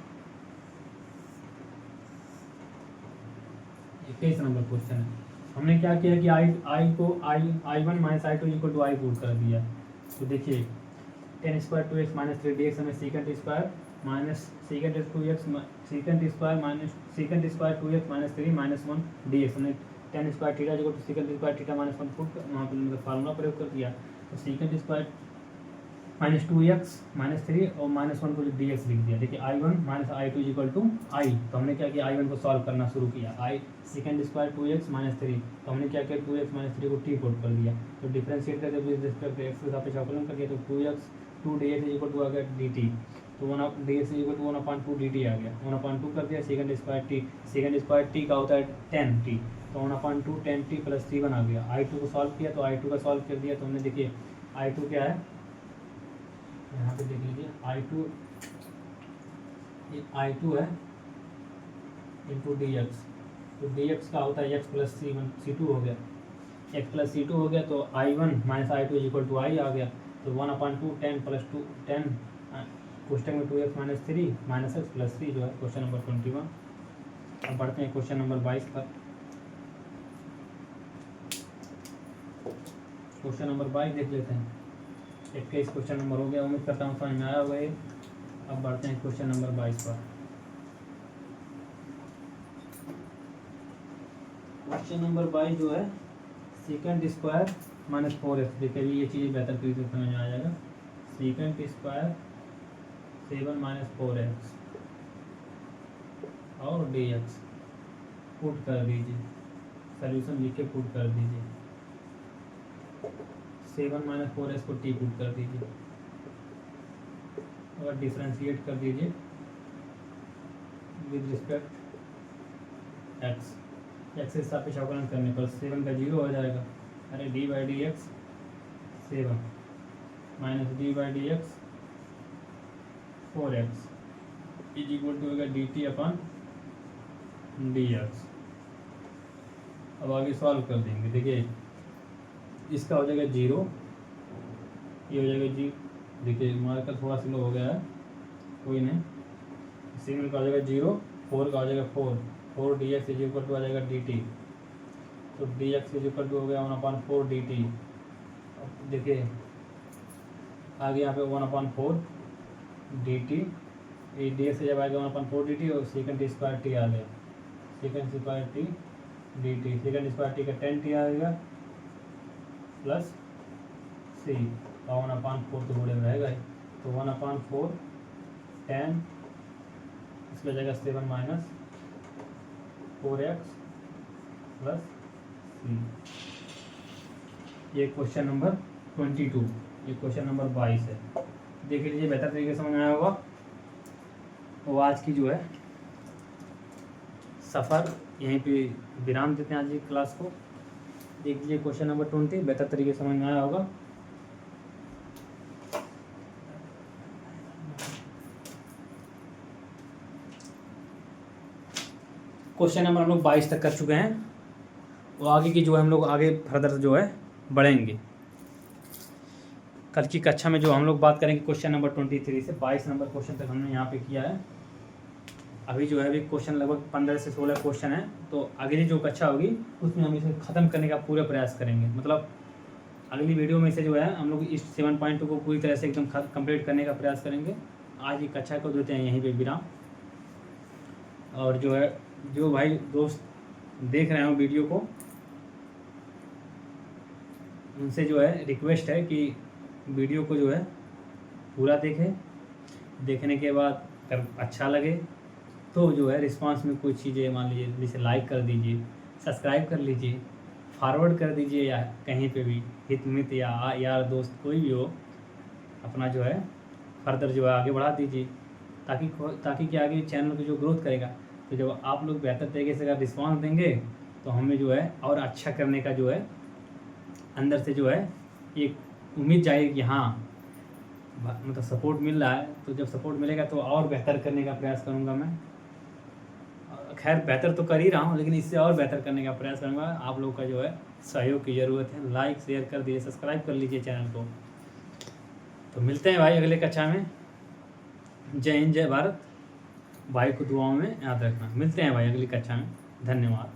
21 नंबर क्वेश्चन है। हमने क्या किया कि I1 minus I2 equal to I put कर दिया, तो देखिए 10 स्क्वायर 2x माइनस 3 dx हमें second square minus second square 2x minus 3 minus 1 dx। हमने टेन स्क्वायर थीटा जो second square theta minus 1 put वहाँ पर मतलब फार्मूला प्रयोग कर दिया। तो second square minus 2x minus 3 और माइनस 1 को जो dx लिख दिया। देखिए I1 minus I2 equal to आई। तो हमने क्या किया, I1 को सॉल्व करना शुरू किया। आई सेकेंड स्क्वायर 2x माइनस 3, तो हमने क्या किया 2x माइनस 3 को टी पुट कर दिया। तो डिफरेंशिएट करके विद रिस्पेक्ट टू एक्स के साथ अवकलन कर दिया। तो 2 dx इक्वल टू आ गया dt। तो 1 dx इक्वल टू 1/2 dt आ गया। 1/2 कर दिया। सेकेंड स्क्वायर t का होता है 10t। तो 1/2 10t प्लस 3 आ गया। I2 को सॉल्व किया। तो I2 का सॉल्व कर दिया। तो हमने देखिए I2 क्या है, यहाँ पे देख लीजिए I2 है इंटू dx। तो dx का होता है x प्लस c2 हो गया। x प्लस c2 हो गया। तो I1 minus I2 equal to I आ गया। तो 1/2 10 प्लस 2 10 क्वेश्चन में 2x minus 3 minus x plus 3 जो है क्वेश्चन नंबर 21। अब बढ़ते हैं क्वेश्चन नंबर 22 पर। क्वेश्चन नंबर 22 देख लेते हैं। 21 क्वेश्चन नंबर हो गया। उम्मीद करता हूँ समझ में आया होगा ये। अब बढ़ते हैं क्वेश्चन नंबर 22 पर। क्वेश्चन नंबर 22 जो है सेकेंड स्क्वायर माइनस 4x। देखिए ये चीज़ बेहतर तरीके से समझ में आ जाएगा। सेकेंड स्क्वायर 7 माइनस 4x और dx पुट कर दीजिए। सॉल्यूशन लिख के पुट कर दीजिए। 7 माइनस 4x को टी पुट कर दीजिए और डिफरेंशिएट कर दीजिए विद रिस्पेक्ट x। एक्स के सापेक्ष अवकलन करने पर 7 का 0 हो जाएगा। अरे d by d x 7 minus d by d x 4x is equal to होगा dt अपन dx। अब आगे सॉल्व कर देंगे। देखिए इसका हो जाएगा 0, ये हो जाएगा जी। देखिए मार्कर थोड़ा स्लो हो गया है, कोई नहीं। 7 का हो जाएगा 0, 4 का हो जाएगा 4 dx इज इक्वल टू आ जाएगा dt। तो dx इज इक्वल टू हो गया 1/4 dt। अब देखिए आगे यहाँ पे 1/4 dt, ये dx से जब आएगा 1/4 dt और सेकेंड स्क्वायर t आ गया। Second square t dt, second square t का 10t आएगा प्लस c का 1/4 तो बड़े में रहेगा ही। तो 1/4 10 इसका जगह 7 माइनस 4x प्लस c। ये क्वेश्चन नंबर 22, ये क्वेश्चन नंबर 22 है। देख लीजिए बेहतर तरीके से समझ में आया होगा। तो आज की जो है सफ़र यहीं पे विराम देते हैं आज की क्लास को। देख लीजिए क्वेश्चन नंबर 20 बेहतर तरीके से समझ में आया होगा। क्वेश्चन नंबर हम लोग 22 तक कर चुके हैं। वो आगे की जो है हम लोग आगे फर्दर जो है बढ़ेंगे। कल की कक्षा में जो हम लोग बात करेंगे क्वेश्चन नंबर 23 से 22 नंबर क्वेश्चन तक हमने यहाँ पे किया है। अभी जो है अभी क्वेश्चन लगभग 15 से 16 क्वेश्चन है। तो अगली जो कक्षा होगी उसमें हम इसे ख़त्म करने का पूरा प्रयास करेंगे। मतलब अगली वीडियो में से जो है हम लोग इस 7.2 को पूरी तरह से एकदम कंप्लीट करने का प्रयास करेंगे। आज की कक्षा को देते हैं यहीं पे विराम। और जो है जो भाई दोस्त देख रहे हो वीडियो को, उनसे जो है रिक्वेस्ट है कि वीडियो को जो है पूरा देखें। देखने के बाद अगर अच्छा लगे तो जो है रिस्पांस में कुछ चीज़ें मान लीजिए जैसे लाइक कर दीजिए, सब्सक्राइब कर लीजिए, फॉरवर्ड कर दीजिए, या कहीं पे भी हित मित या यार दोस्त कोई भी हो अपना जो है फर्दर जो है आगे बढ़ा दीजिए, ताकि कि आगे चैनल को जो ग्रोथ करेगा। तो जब आप लोग बेहतर तरीके से अगर रिस्पॉन्स देंगे तो हमें जो है और अच्छा करने का जो है अंदर से जो है एक उम्मीद जाएगी कि हाँ मतलब सपोर्ट मिल रहा है। तो जब सपोर्ट मिलेगा तो और बेहतर करने का प्रयास करूँगा मैं। खैर बेहतर तो कर ही रहा हूँ, लेकिन इससे और बेहतर करने का प्रयास करूँगा। आप लोग का जो है सहयोग की ज़रूरत है। लाइक शेयर कर दीजिए, सब्सक्राइब कर लीजिए चैनल को। तो मिलते हैं भाई अगले कक्षा में। जय हिंद, जय भारत। भाई को दुआओं में याद रखना। मिलते हैं भाई अगली कक्षा में। धन्यवाद।